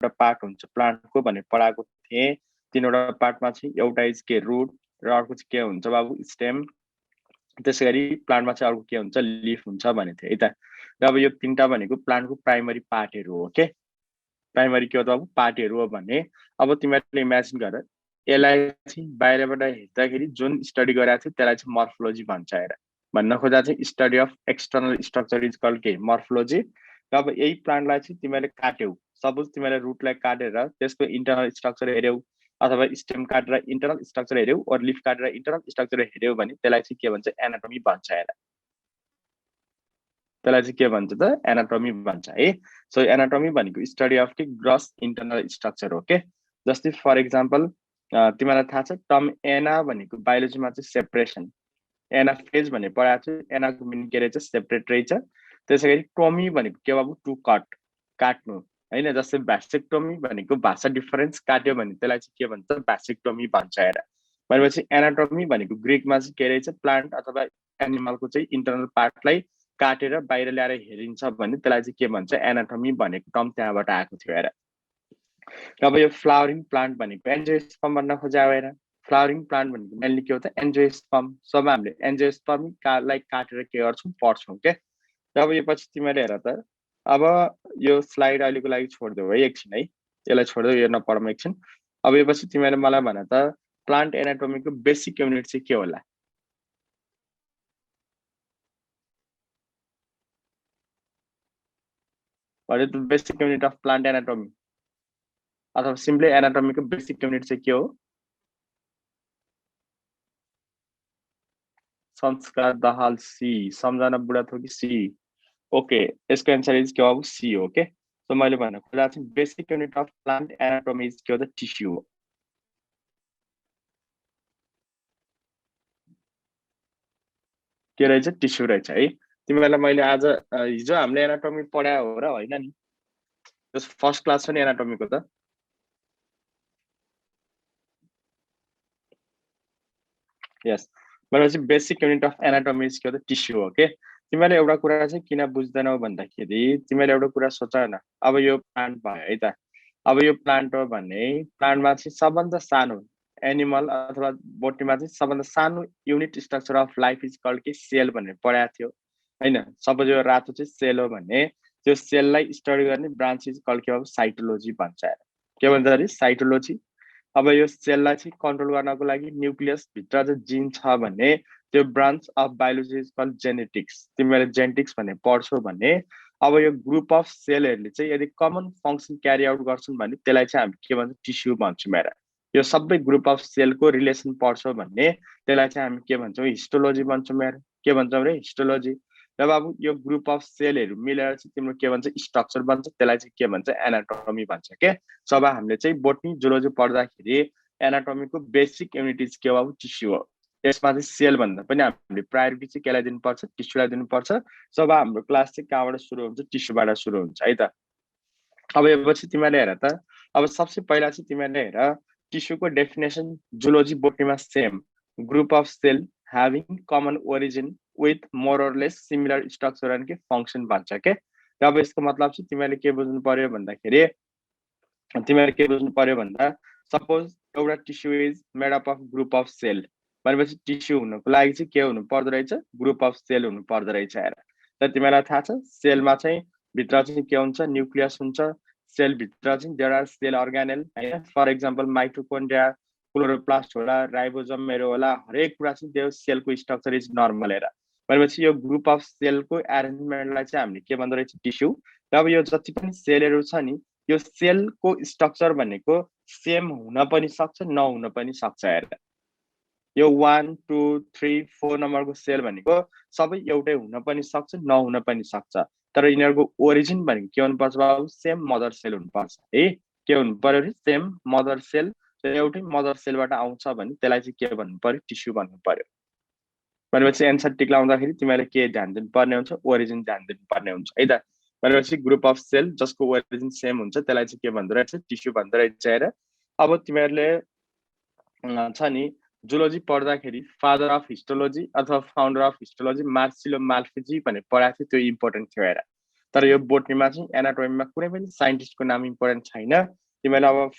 तीनवटा पार्ट हुन्छ प्लान्टको भन्ने पढाएको थिएँ। तीनवटा पार्टमा चाहिँ एउटा इज के रुट र अर्को चाहिँ के हुन्छ बाबु स्टेम, त्यसैगरी प्लान्टमा चाहिँ अर्को के हुन्छ लिफ हुन्छ भनेको थिएँ है त। र अब यो तीनटा भनेको प्लान्टको प्राइमरी पार्टहरू हो के, प्राइमरी के हो त अब पार्टहरू हो भने अब तिमीहरूले इमेजिन गर यसलाई चाहिँ बाहिरबाट हेर्दाखेरि जुन स्टडी गरेको थियो त्यसलाई चाहिँ मर्फोलोजी भन्छ। हेर भन्न खोजा चाहिँ study of external structure is called के मर्फोलोजी। र अब यही प्लान्टलाई चाहिँ तिमीले काट्यौ, सपोज तिमीले रुटलाई काटेर त्यसको इन्टरनल स्ट्रक्चर हेर्यौ अथवा स्टेम काटेर इन्टरनल स्ट्रक्चर हेर्यौ अर लिफ काटेर इन्टरनल स्ट्रक्चर हेर्यौ भने त्यसलाई चाहिँ के भन्छ एनाटोमी भन्छ। हेर त्यसलाई चाहिँ के भन्छ त एनाटोमी भन्छ है। सो एनाटोमी भनेको स्टडी अफ के ग्रस इन्टरनल स्ट्रक्चर हो के। जस्तै फर इक्जाम्पल तिमीलाई थाहा छ टर्म एना भनेको बायोलोजीमा चाहिँ सेपरेसन, एनाफेज भन्ने पढाएको छु, एनाको मिनिङ के रहेछ सेपरेट रहेछ। त्यसैगरी टोमी भनेको के बाबु टु कट काट्नु हैन, जस्तै भ्यासेक्टोमी भनेको भाषा डिफरेन्स काट्यो भने त्यसलाई चाहिँ के भन्छ भ्यासेक्टोमी भन्छ। हेर भनेपछि एनाटोमी भनेको ग्रिकमा चाहिँ के रहेछ प्लान्ट अथवा एनिमलको चाहिँ इन्टरनल पार्टलाई काटेर बाहिर ल्याएर हेरिन्छ भने त्यसलाई चाहिँ के भन्छ एनाटोमी भनेको टर्म त्यहाँबाट आएको थियो। हेर अब यो फ्लावरिङ प्लान्ट भनेको एन्जियोस्पर्म भन्न खोजा। हेर फ्लावरिङ प्लान्ट भनेको मेनली के हो त एन्जियोस्पर्म। सब हामीले एन्जियोस्पर्मलाई काटेर के गर्छौँ पढ्छौँ के। अब यो पछि तिमीले हेर त अब यो स्लाइड अहिलेको लागि छोडिदेऊ है एकछिन है, यसलाई छोडिदेऊ यो नपढौँ एकछिन। अब यो पछि तिमीले मलाई भन त प्लान्ट एनाटोमीको बेसिक युनिट चाहिँ के होला? What is the basic unit of plant anatomy? अथवा सिम्पली एनाटोमीको बेसिक युनिट चाहिँ के हो? संस्कार दहाल सी, सम्झना बुढा थोकी सी। ओके यसको एन्सर इज के हो सी हो के। सो मैले भन्न खोजा चाहिँ basic unit of plant anatomy is के हो त टिस्यु हो। के रहेछ टिस्यु रहेछ है। तिमीलाई मैले आज हिजो हामीले एनाटोमी पढायो हो र होइन नि? फर्स्ट क्लास छ नि एनाटोमीको त। यस भनेपछि basic unit of anatomy is के हो त टिस्यु हो के। तिमीले एउटा कुरा चाहिँ किन बुझ्दैनौ भन्दाखेरि तिमीले एउटा कुरा सोच न, अब यो प्लान्ट भयो है त, अब यो प्लान्ट हो भने प्लान्टमा चाहिँ सबभन्दा सानो एनिमल अथवा बोटीमा चाहिँ सबभन्दा सानो unit structure of life is called के सेल भनेर पढाएको थियो हैन। सपोज यो रातो चाहिँ सेल हो भने त्यो सेललाई स्टडी गर्ने ब्रान्च इज कल्ड के हो साइटोलोजी भन्छ। के भन्छ अरे साइटोलोजी। अब यो सेललाई चाहिँ कन्ट्रोल गर्नको लागि न्युक्लियस भित्र चाहिँ जिन छ भने त्यो branch of biology is called genetics. तिमीले जेनेटिक्स भन्ने पढ्छौ भने अब यो ग्रुप अफ सेलहरूले चाहिँ यदि कमन फङ्सन क्यारी आउट गर्छन् भने त्यसलाई चाहिँ हामी के भन्छ टिस्यु भन्छौँ। हेर यो सबै ग्रुप अफ सेलको रिलेसन पढ्छौ भने त्यसलाई चाहिँ हामी के भन्छौँ हिस्टोलोजी भन्छौँ। हेर के भन्छौँ रे हिस्टोलोजी। जब अब यो ग्रुप अफ सेलहरू मिलेर चाहिँ तिम्रो के भन्छ स्ट्रक्चर बन्छ, त्यसलाई चाहिँ के भन्छ एनाटोमी भन्छ के। जब हामीले चाहिँ बोटनी जुलोजी पढ्दाखेरि एनाटोमीको बेसिक युनिट के हो टिस्यु हो। यसमा चाहिँ सेल भन्दा पनि हामीले प्रायोरिटी चाहिँ केलाई दिनुपर्छ टिस्युलाई दिनुपर्छ। जब हाम्रो क्लास चाहिँ कहाँबाट सुरु हुन्छ टिस्युबाट सुरु हुन्छ है त। अब यो पछि तिमीले हेर त अब सबसे पहिला चाहिँ तिमीले हेर टिस्युको डेफिनेसन जुलोजी बोटनीमा same group of cell having common origin with more or less similar structure and के function भन्छ के। र अब यसको मतलब चाहिँ तिमीले के बुझ्नु पर्यो भन्दाखेरि तिमीले के बुझ्नु पर्यो भन्दा सपोज एउटा tissue is made up of group of cell भनेपछि टिस्यु हुनको लागि चाहिँ के हुनु पर्दो रहेछ ग्रुप अफ सेल हुनु पर्दो रहेछ। हेर र तिमीलाई थाहा छ सेलमा चाहिँ भित्र चाहिँ के हुन्छ न्युक्लियस हुन्छ, सेल भित्र चाहिँ देयर आर सेल अर्गानेल हैन। फर एक्जाम्पल माइटोकोन्ड्रिया क्लोरोप्लास्ट होला राइबोसोमहरू होला हरेक कुरा चाहिँ त्यो सेलको स्ट्रक्चर इज नर्मल। हेर भनेपछि यो ग्रुप अफ सेलको एरेन्जमेन्टलाई चाहिँ हामीले के भन्दो रहेछ टिस्यु। र अब यो जति पनि सेलहरू छ नि यो सेलको स्ट्रक्चर भनेको सेम हुन पनि सक्छ नहुन पनि सक्छ। हेर यो 1 2 3 4 नम्बरको सेल भनेको सबै एउटै हुन पनि सक्छ नहुन पनि सक्छ, तर यिनीहरूको ओरिजिन भनेको के हुनुपर्छ बाबु सेम मदर सेल हुनुपर्छ है। के हुनु पर्यो रे सेम मदर सेल, एउटै मदर सेलबाट आउँछ भने त्यसलाई चाहिँ के भन्नु पर्यो टिस्यु भन्नु पर्यो। भनेपछि एन्सर टिक लाउँदाखेरि तिमीले के ध्यान दिनुपर्ने हुन्छ ओरिजिन ध्यान दिनुपर्ने हुन्छ है त। भनेपछि ग्रुप अफ सेल जसको ओरिजिन सेम हुन्छ त्यसलाई चाहिँ के भन्दो रहेछ टिस्यु भन्दो रहेछ। हेर अब तिमीहरूले छ नि जुलोजी पढ्दाखेरि फादर अफ हिस्टोलोजी अथवा फाउन्डर अफ हिस्टोलोजी मार्सिलो माल्फिजी भनेर पढाएको थियो त्यो इम्पोर्टेन्ट थियो। हेर तर यो बोटनीमा चाहिँ एनाटोमीमा कुनै पनि साइन्टिस्टको नाम इम्पोर्टेन्ट छैन। तिमीले अब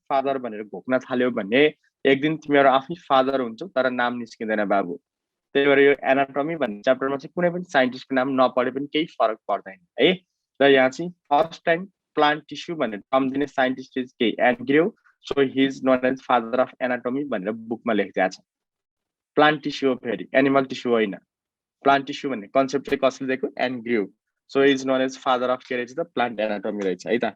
फादर भनेर घोक्न थाल्यो भने एक दिन तिमीहरू आफै फादर हुन्छौ तर नाम निस्किँदैन बाबु। त्यही भएर यो एनाटोमी भन्ने च्याप्टरमा चाहिँ कुनै पनि साइन्टिस्टको नाम नपढे पनि केही फरक पर्दैन है। र यहाँ चाहिँ फर्स्ट टाइम प्लान्ट टिस्यु भनेर टर्म दिने साइन्टिस्ट इज के Andrew, so he is known as father of anatomy भनेर बुकमा लेखिदिएको छ। प्लान्ट टिस्यु हो फेरि, एनिमल टिस्यु होइन। प्लान्ट टिस्यु भन्ने कन्सेप्ट चाहिँ कसले दिएको? Andrew, so is known as father of के रहेछ त? प्लान्ट एनाटोमी रहेछ है त।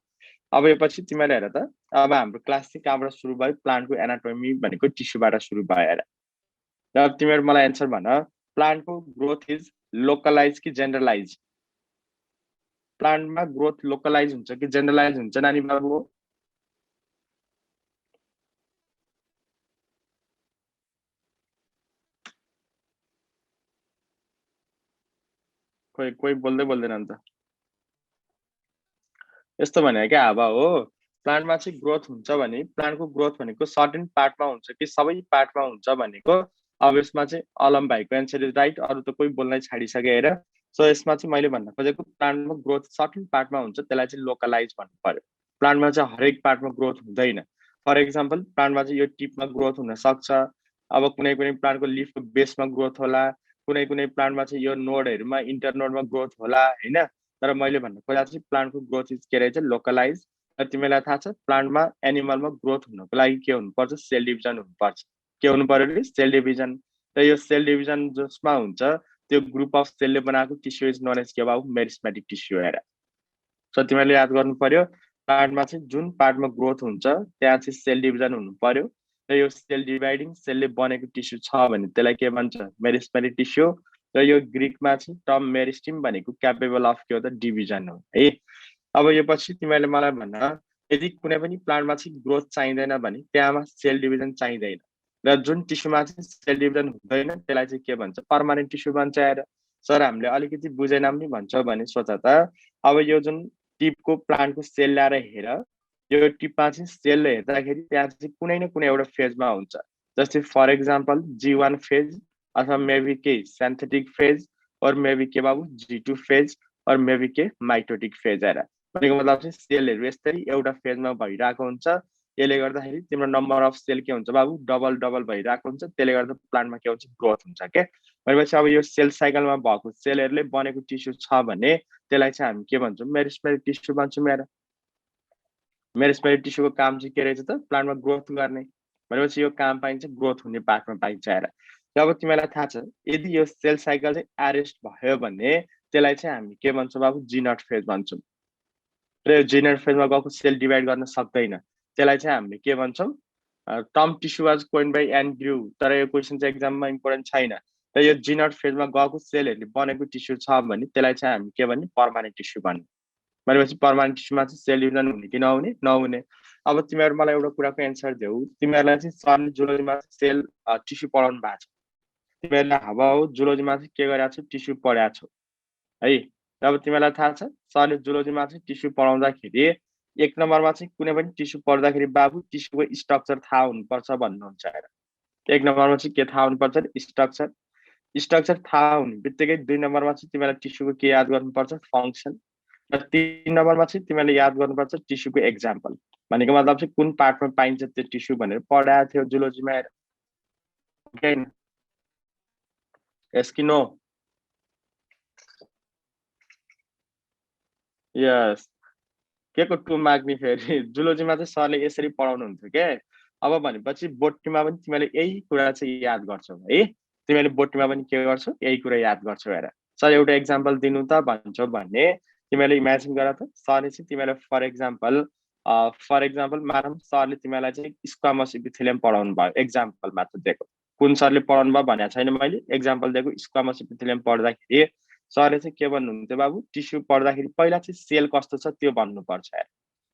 अब यो पछि तिमीले हेर त, अब हाम्रो क्लास चाहिँ कहाँबाट सुरु भयो? प्लान्टको एनाटोमी भनेको टिस्युबाट सुरु भयो हेर। र तिमीहरू मलाई एन्सर भन, प्लान्टको ग्रोथ इज लोकलाइज कि जेनरलाइज? प्लान्टमा ग्रोथ लोकलाइज हुन्छ कि जेनरलाइज हुन्छ नानी बाबु? कोही बोल्दै बोल्दैन नि त। यस्तो भने क्या हावा हो, प्लान्टमा चाहिँ ग्रोथ हुन्छ भने प्लान्टको ग्रोथ भनेको सर्टेन पार्टमा हुन्छ कि सबै पार्टमा हुन्छ भनेको, अब यसमा चाहिँ अलम भाइको एन्सर इज राइट, अरू त कोही बोल्नै छाडिसके हेर। सो यसमा चाहिँ मैले भन्न खोजेको प्लान्टमा ग्रोथ सर्टेन पार्टमा हुन्छ, त्यसलाई चाहिँ लोकलाइज भन्नु पर्यो। प्लान्टमा चाहिँ हरेक पार्टमा ग्रोथ हुँदैन। फर एक्जाम्पल प्लान्टमा चाहिँ यो टिपमा ग्रोथ हुन सक्छ, अब कुनै कुनै प्लान्टको लिफको बेसमा ग्रोथ होला, कुनै कुनै प्लान्टमा चाहिँ यो नोडहरूमा इन्टरनोडमा ग्रोथ होला होइन। तर मैले भन्नु खोजेको चाहिँ प्लान्टको ग्रोथ इज के रहेछ? लोकलाइज। र तिमीलाई थाहा छ प्लान्टमा एनिमलमा ग्रोथ हुनको लागि के हुनुपर्छ? सेल डिभिजन हुनुपर्छ। के हुनु पर्यो अरे? Cell division. र यो सेल डिभिजन जसमा हुन्छ त्यो ग्रुप अफ सेलले बनाएको टिस्यु इज नोन एज के बाबु? मेरिस्मेटिक टिस्यु हेर। सो तिमीले याद गर्नु पर्यो, प्लान्टमा चाहिँ जुन पार्टमा ग्रोथ हुन्छ त्यहाँ चाहिँ सेल डिभिजन हुनु पर्यो। र यो सेल डिभाइडिङ सेलले बनेको टिस्यु छ भने त्यसलाई के भन्छ? Meristematic tissue. र यो ग्रिकमा चाहिँ टर्म मेरिस्टिम भनेको क्यापेबल अफ के हो त? डिभिजन हो है। अब यो पछि तिमीले मलाई भन्न, यदि कुनै पनि प्लान्टमा चाहिँ ग्रोथ चाहिँदैन भने त्यहाँमा सेल डिभिजन चाहिँदैन, र जुन टिस्युमा चाहिँ सेल डिभिजन हुँदैन त्यसलाई चाहिँ के भन्छ? पर्मानेन्ट टिस्यु भन्छ हेर। सर हामीले अलिकति बुझेनौँ नि भन्छौ भने सोच त, अब यो जुन टिपको प्लान्टको सेल ल्याएर हेर, यो टिपमा चाहिँ सेल हेर्दाखेरि त्यहाँ चाहिँ कुनै न कुनै एउटा फेजमा हुन्छ। जस्तै फर एक्जाम्पल G1 फेज, अथवा मेबी के सिन्थेटिक फेज, और मेबी के बाबु G2 फेज, और मेबी के माइटोटिक फेज हेर। भनेको मतलब चाहिँ सेलहरू यस्तै एउटा फेजमा भइरहेको हुन्छ, यसले गर्दाखेरि तिम्रो नम्बर अफ सेल के हुन्छ बाबु? डबल डबल भइरहेको हुन्छ, त्यसले गर्दा प्लान्टमा के हुन्छ? ग्रोथ हुन्छ के। भनेपछि अब यो सेल साइकलमा भएको सेलहरूले बनेको टिस्यु छ भने त्यसलाई चाहिँ हामी के भन्छौँ? मेरिस्मेटिक टिस्यु भन्छौँ हेर। मेरिस्मेटिक टिस्युको काम चाहिँ के रहेछ त? प्लान्टमा ग्रोथ गर्ने। भनेपछि यो काम पाइन्छ ग्रोथ हुने पार्टमा पाइन्छ हेर। अब तिमीलाई थाहा छ यदि यो सेल साइकल चाहिँ एरेस्ट भयो भने त्यसलाई चाहिँ हामी के भन्छौँ बाबु? जी0 फेज भन्छौँ। र यो जी0 फेजमा गएको सेल डिभाइड गर्न सक्दैन, त्यसलाई चाहिँ हामीले के भन्छौँ? Term tissue was coin by Andrew, तर यो क्वेसन चाहिँ एक्जाममा इम्पोर्टेन्ट छैन। र यो जी0 फेजमा गएको सेलहरूले बनेको टिस्यु छ भने त्यसलाई चाहिँ हामी के भन्ने? पर्मानेन्ट टिस्यु भन्ने। भनेपछि पर्मानेन्ट टिस्युमा चाहिँ सेल डिभिजन हुने कि नहुने? नहुने। अब तिमीहरू मलाई एउटा कुराको एन्सर देऊ, तिमीहरूलाई चाहिँ सरले जुलोजीमा सेल टिस्यु पढाउनु भएको छ, तिमीहरूले हावा हो जुलोजीमा चाहिँ के गरेको छौ? टिस्यु पढाएको छौ है। अब तिमीलाई थाहा छ सरले जुलोजीमा चाहिँ टिस्यु पढाउँदाखेरि एक नम्बरमा चाहिँ कुनै पनि टिस्यु पढ्दाखेरि बाबु टिस्युको स्ट्रक्चर थाहा हुनुपर्छ भन्नुहुन्छ हेर। एक नम्बरमा चाहिँ के थाहा हुनुपर्छ? स्ट्रक्चर। स्ट्रक्चर थाहा हुने बित्तिकै दुई नम्बरमा चाहिँ तिमीलाई टिस्युको के याद गर्नुपर्छ? फङ्सन। र 3 नम्बरमा चाहिँ तिमीले याद गर्नुपर्छ टिस्युको एक्जाम्पल। भनेको मतलब चाहिँ कुन पार्टमा पाइन्छ त्यो टिस्यु भनेर पढाएको थियो जुलोजीमा हेर। यस कि नो? यस। के को टु माग्ने फेरि जुलोजीमा चाहिँ सरले यसरी पढाउनुहुन्थ्यो के। अब भनेपछि बोटनीमा पनि तिमीले यही कुरा चाहिँ याद गर्छौ है। तिमीले बोटनीमा पनि के गर्छौ? यही कुरा याद गर्छौ हेर। सर एउटा एक्जाम्पल दिनु त भन्छौ भने तिमीले इमेजिन गर त, सरले चाहिँ तिमीलाई फर एक्जाम्पल मानौँ सरले तिमीलाई चाहिँ स्क्वामस इपिथेलियम पढाउनु भयो, एक्जाम्पल मात्र दिएको। कुन सरले पढाउनु भयो भनेको छैन मैले, एक्जाम्पल दिएको। स्क्वामस इपिथेलियम पढ्दाखेरि सरले चाहिँ के भन्नुहुन्थ्यो बाबु? टिस्यु पढ्दाखेरि पहिला चाहिँ सेल कस्तो छ त्यो भन्नुपर्छ हेर।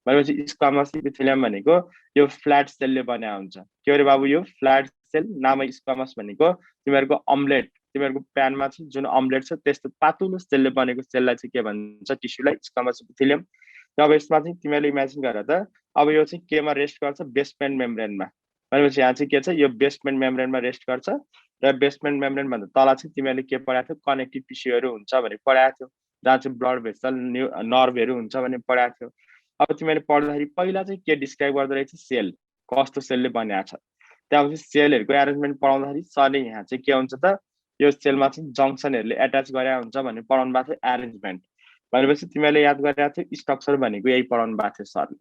भनेपछि स्क्वामस इपिथेलियम भनेको यो फ्ल्याट सेलले बन्या हुन्छ। के अरे बाबु? यो फ्ल्याट सेल, नामै स्क्वामस भनेको तिमीहरूको अम्लेट, तिमीहरूको प्यानमा चाहिँ जुन अम्लेट छ त्यस्तो पातलो सेलले बनेको सेललाई चाहिँ के भन्छ? टिस्युलाई स्क्वामस इपिथेलियम। अब यसमा चाहिँ तिमीले इमेजिन गर त, अब यो चाहिँ केमा रेस्ट गर्छ? बेसमेन्ट मेम्ब्रेनमा। भनेपछि यहाँ चाहिँ के छ? यो बेसमेन्ट मेम्ब्रेनमा रेस्ट गर्छ, र बेसमेन्ट मेम्ब्रेन भन्दा तल चाहिँ तिमीले के पढाएको थियो? कनेक्टिभ टिस्युहरू हुन्छ भने पढाएको थियो। जहाँ चाहिँ ब्लड भेसल नर्भहरू हुन्छ भन्ने पढाएको थियो। अब तिमीले पढ्दाखेरि पहिला चाहिँ के डिस्क्राइब गर्दो रहेछ सेल कस्तो सेलले बनिएको छ त्यसपछि सेलहरूको एरेन्जमेन्ट पढाउँदाखेरि सरले यहाँ चाहिँ के हुन्छ त यो सेलमा चाहिँ जङ्सनहरूले एट्याच गरेर हुन्छ भन्ने पढाउनु भएको थियो एरेन्जमेन्ट भनेपछि तिमीले याद गरेको थियो स्ट्रक्चर भनेको यही पढाउनु भएको थियो सरले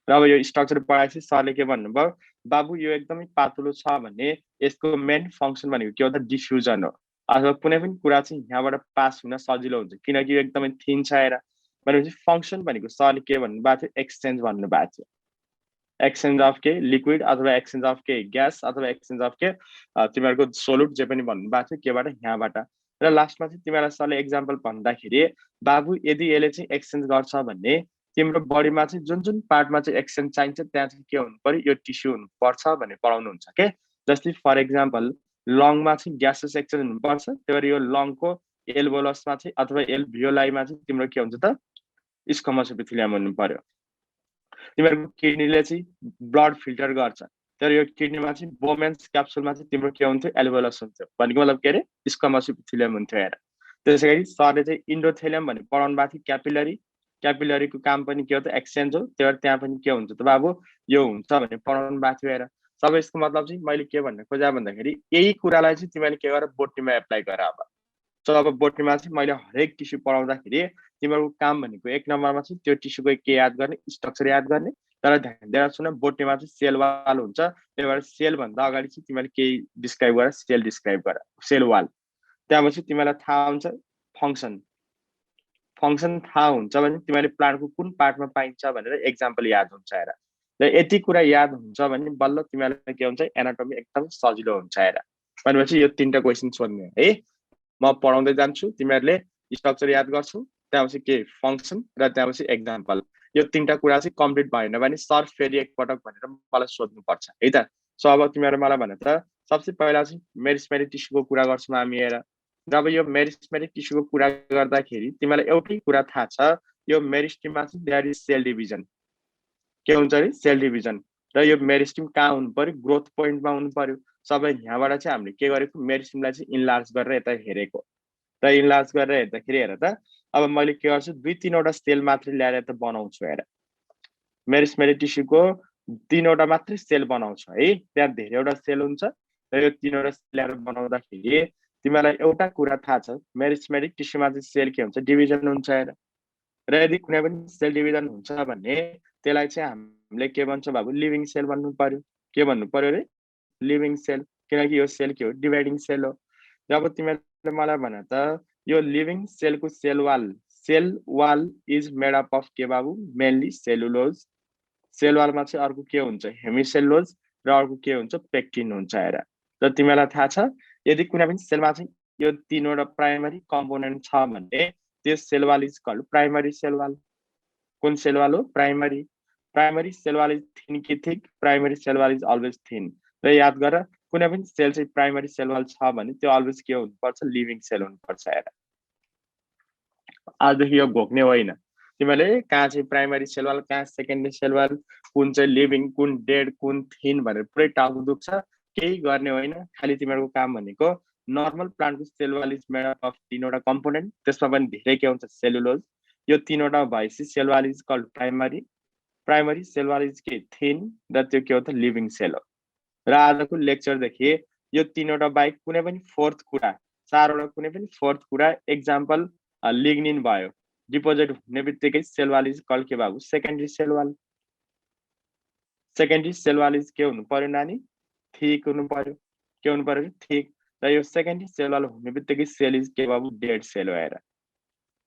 र अब यो स्ट्रक्चर पढाएपछि सरले के भन्नुभयो बाबु यो एकदमै पातलो छ भने यसको मेन फङ्सन भनेको के हो त डिफ्युजन हो अथवा कुनै पनि कुरा चाहिँ यहाँबाट पास हुन सजिलो हुन्छ किनकि यो एकदमै थिन छ हेर भनेपछि फङ्सन भनेको सरले के भन्नुभएको थियो एक्सचेन्ज भन्नुभएको थियो एक्सचेन्ज अफ के लिक्विड अथवा एक्सचेन्ज अफ के ग्यास अथवा एक्सचेन्ज अफ के तिमीहरूको सोलुट जे पनि भन्नुभएको थियो केबाट यहाँबाट र लास्टमा चाहिँ तिमीलाई सरले एक्जाम्पल भन्दाखेरि बाबु यदि यसले चाहिँ एक्सचेन्ज गर्छ भने तिम्रो बडीमा चाहिँ जुन जुन पार्टमा चाहिँ एक्सचेन्ज चाहिन्छ त्यहाँ चाहिँ के हुनु पर्यो यो टिस्यु हुनुपर्छ भनेर पढाउनुहुन्छ के जस्तै फर एक्जाम्पल लङमा चाहिँ ग्यासेस एक्सचेन्ज हुनुपर्छ त्यही भएर यो लङको एल्भोलसमा चाहिँ अथवा एल्भियोलाईमा चाहिँ तिम्रो के हुन्छ त स्क्वमस एपिथेलियम हुनु पर्यो तिमीहरूको किडनीले चाहिँ ब्लड फिल्टर गर्छ तर यो किडनीमा चाहिँ बोमेन्स क्याप्सुलमा चाहिँ तिम्रो के हुन्थ्यो एल्भोलस हुन्थ्यो भनेको मतलब के अरे स्क्वमस एपिथेलियम हुन्थ्यो हेर त्यसै गरी सरले चाहिँ इन्डोथेलियम भन्ने पढाउनु भएको थियो क्यापिलरीको काम पनि के हो त एक्सचेन्ज हो त्यही भएर त्यहाँ पनि के हुन्छ त बाबु यो हुन्छ भनेर पढाउनु भएको थियो हेर सबै यसको मतलब चाहिँ मैले के भन्न खोजेँ भन्दाखेरि यही कुरालाई चाहिँ तिमीले के गर बोटनीमा एप्लाई गर अब सो अब बोटनीमा चाहिँ मैले हरेक टिस्यु पढाउँदाखेरि तिमीहरूको काम भनेको एक नम्बरमा चाहिँ त्यो टिस्युको के याद गर्ने स्ट्रक्चर याद गर्ने तर ध्यान दिएर सुन बोटनीमा चाहिँ सेल वाल हुन्छ त्यही भएर सेलभन्दा अगाडि चाहिँ तिमीले केही डिस्क्राइब गर सेल डिस्क्राइब गर सेल वाल त्यहाँपछि तिमीलाई थाहा हुन्छ फङ्सन थाहा हुन्छ भने तिमीले प्लान्टको कुन पार्टमा पाइन्छ भनेर एक्जाम्पल याद हुन्छ हेर र यति कुरा याद हुन्छ भने बल्ल तिमीलाई के हुन्छ एनाटोमी एकदम सजिलो हुन्छ हेर भनेपछि यो तीनटा क्वेसन सोध्ने है म पढाउँदै जान्छु तिमीहरूले स्ट्रक्चर याद गर्छौ त्यहाँपछि के फङ्सन र त्यहाँपछि एक्जाम्पल यो तीनटा कुरा चाहिँ कम्प्लिट भएन भने सर फेरि एकपटक भनेर मलाई सोध्नुपर्छ है त सो अब तिमीहरू मलाई भन त सबसे पहिला चाहिँ मेरिस्मेटिक टिस्युको कुरा गर्छौँ हामी हेर जब यो मेरिस्मेटिक टिस्युको कुरा गर्दाखेरि तिमीलाई एउटै कुरा थाहा छ यो मेरिस्टिममा चाहिँ देयर इज सेल डिभिजन के हुन्छ अरे सेल डिभिजन र यो मेरिस्टिम कहाँ हुनु पर्यो ग्रोथ पोइन्टमा हुनु पर्यो सबै यहाँबाट चाहिँ हामीले के गरेको मेरिस्टिमलाई चाहिँ इन्लार्ज गरेर यता हेरेको र इन्लार्ज गरेर हेर्दाखेरि हेर त अब मैले के गर्छु 2-3वटा सेल मात्रै ल्याएर यता बनाउँछु हेर मेरिस्मेटिक टिस्युको 3वटा मात्रै सेल बनाउँछु है त्यहाँ धेरैवटा सेल हुन्छ र यो 3वटा सेल ल्याएर बनाउँदाखेरि तिमीलाई एउटा कुरा थाहा छ मेरिस्मेटिक टिस्युमा चाहिँ सेल के हुन्छ डिभिजन हुन्छ हेर र यदि कुनै पनि सेल डिभिजन हुन्छ भने त्यसलाई चाहिँ हामीले के भन्छ बाबु लिभिङ सेल भन्नु पर्यो के भन्नु पर्यो रे लिभिङ सेल किनकि यो सेल के हो डिभाइडिङ सेल हो जब तिमीले मलाई भन त यो लिभिङ सेलको cell wall is made up of के बाबु मेनली सेलुलोज सेल वालमा चाहिँ अर्को के हुन्छ हेमिसेलुलोज र अर्को के हुन्छ पेक्टिन हुन्छ हेर र तिमीलाई थाहा छ यदि कुनै पनि सेलमा चाहिँ यो 3वटा प्राइमरी कम्पोनेन्ट छ भने त्यो cell wall is called primary cell wall कुन सेल वाल हो primary cell wall is thin कि thick primary cell wall is always thin र याद गर कुनै पनि सेल चाहिँ प्राइमरी सेल वाल छ भने त्यो अलवेज के हुनुपर्छ लिभिङ सेल हुनुपर्छ हेर आजदेखि यो घोक्ने होइन तिमीले कहाँ चाहिँ प्राइमरी सेल वाल कहाँ सेकेन्डरी सेल वाल कुन चाहिँ लिभिङ कुन डेड कुन थिन भनेर पुरै टाउको दुख्छ केही गर्ने होइन खालि तिमीहरूको काम भनेको नर्मल प्लान्टको cell wall is made up of 3वटा कम्पोनेन्ट त्यसमा पनि धेरै के हुन्छ सेलुलोज यो 3वटा भएपछि cell wall is called primary cell wall is के थिन र त्यो के हो त लिभिङ सेल हो र आजको लेक्चरदेखि यो 3वटा बाहेक कुनै पनि फोर्थ कुरा 4वटा कुनै पनि फोर्थ कुरा एक्जाम्पल लिग्निन भयो डिपोजिट हुने बित्तिकै सेल वाल इज कल्ड के बाबु सेकेन्डरी सेल वाल इज के हुनु पर्यो नानी थिक हुनु पर्यो के हुनु पर्यो थिक र यो सेकेन्डरी सेल वाल हुने बित्तिकै सेल इज के बाबु डेड सेल हो हेर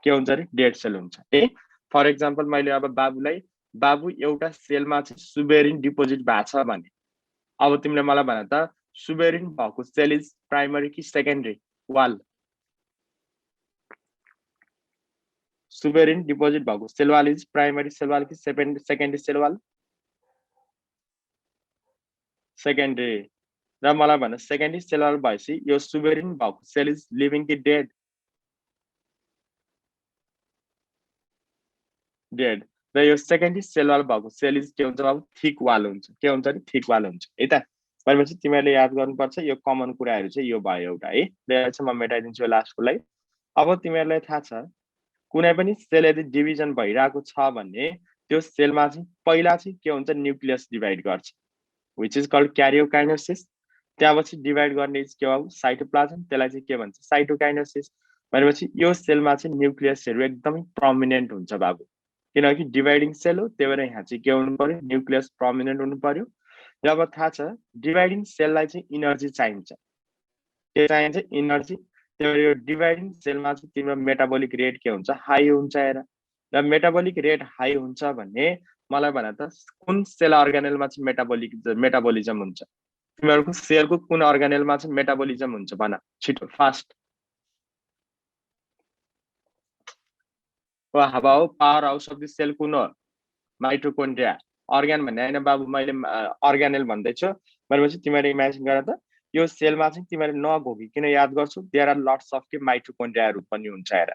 के हुन्छ अरे डेड सेल हुन्छ फर एक्जाम्पल मैले अब बाबु एउटा सेलमा चाहिँ सुबेरिन डिपोजिट भएको छ भने अब तिमीले मलाई भन त सुबेरिन भएको सेल इज प्राइमरी कि सेकेन्डरी वाल सुबेरिन डिपोजिट भएको sale wall is primary cell wall कि सेकेन्डरी सेल वाल सेकेन्डरी र मलाई भन सेकेन्डरी सेल वाल भएपछि यो सुबेरिन भएको सेल इज लिभिङ कि डेड र यो सेकेन्डरी सेल वाल भएको सेल इज के हुन्छ बाबु थिक वाल हुन्छ के हुन्छ नि थिक वाल हुन्छ है त भनेपछि तिमीहरूले याद गर्नुपर्छ यो कमन कुराहरू चाहिँ यो भयो एउटा है र चाहिँ म मेटाइदिन्छु लास्टको लागि अब तिमीहरूलाई थाहा छ कुनै पनि सेल यदि डिभिजन भइरहेको छ भने त्यो सेलमा चाहिँ पहिला चाहिँ के हुन्छ न्युक्लियस डिभाइड गर्छ which is called karyokinesis त्यसपछि डिभाइड गर्ने के हो साइटोप्लाज्म त्यसलाई चाहिँ के भन्छ साइटोकाइनेसिस भनेपछि यो सेलमा चाहिँ न्युक्लियसहरु एकदमै प्रोमिनेन्ट हुन्छ बाबु किनकि डिभाइडिङ सेल हो त्यही भएर यहाँ चाहिँ के हुनु पर्यो न्युक्लियस प्रोमिनेन्ट हुनु पर्यो जब थाहा छ डिभाइडिङ सेललाई चाहिँ इनर्जी चाहिन्छ के चाहिन्छ इनर्जी त्यही भएर यो डिभाइडिङ सेलमा चाहिँ तिम्रो मेटाबोलिक रेट के हुन्छ हाई हुन्छ हेर र मेटाबोलिक रेट हाई हुन्छ भने मलाई भन त कुन सेल अर्गानेलमा चाहिँ मेटाबोलिजम हुन्छ तिमीहरुको सेलको कुन अर्गानेलमा चाहिँ मेटाबोलिजम हुन्छ भन छिटो फास्ट ओ हावा हो power house of the cell कुन हो माइटोकोन्ड्रिया अर्गान भन्ने हैन बाबु मैले अर्गानेल भन्दै छु भनेपछि तिमीहरुले इमेजिन गर त यो सेलमा चाहिँ तिमीहरुले नभोगिकिन याद गर्छौ देयर आर लट्स अफ के माइटोकोन्ड्रियाहरु पनि हुन्छ हेर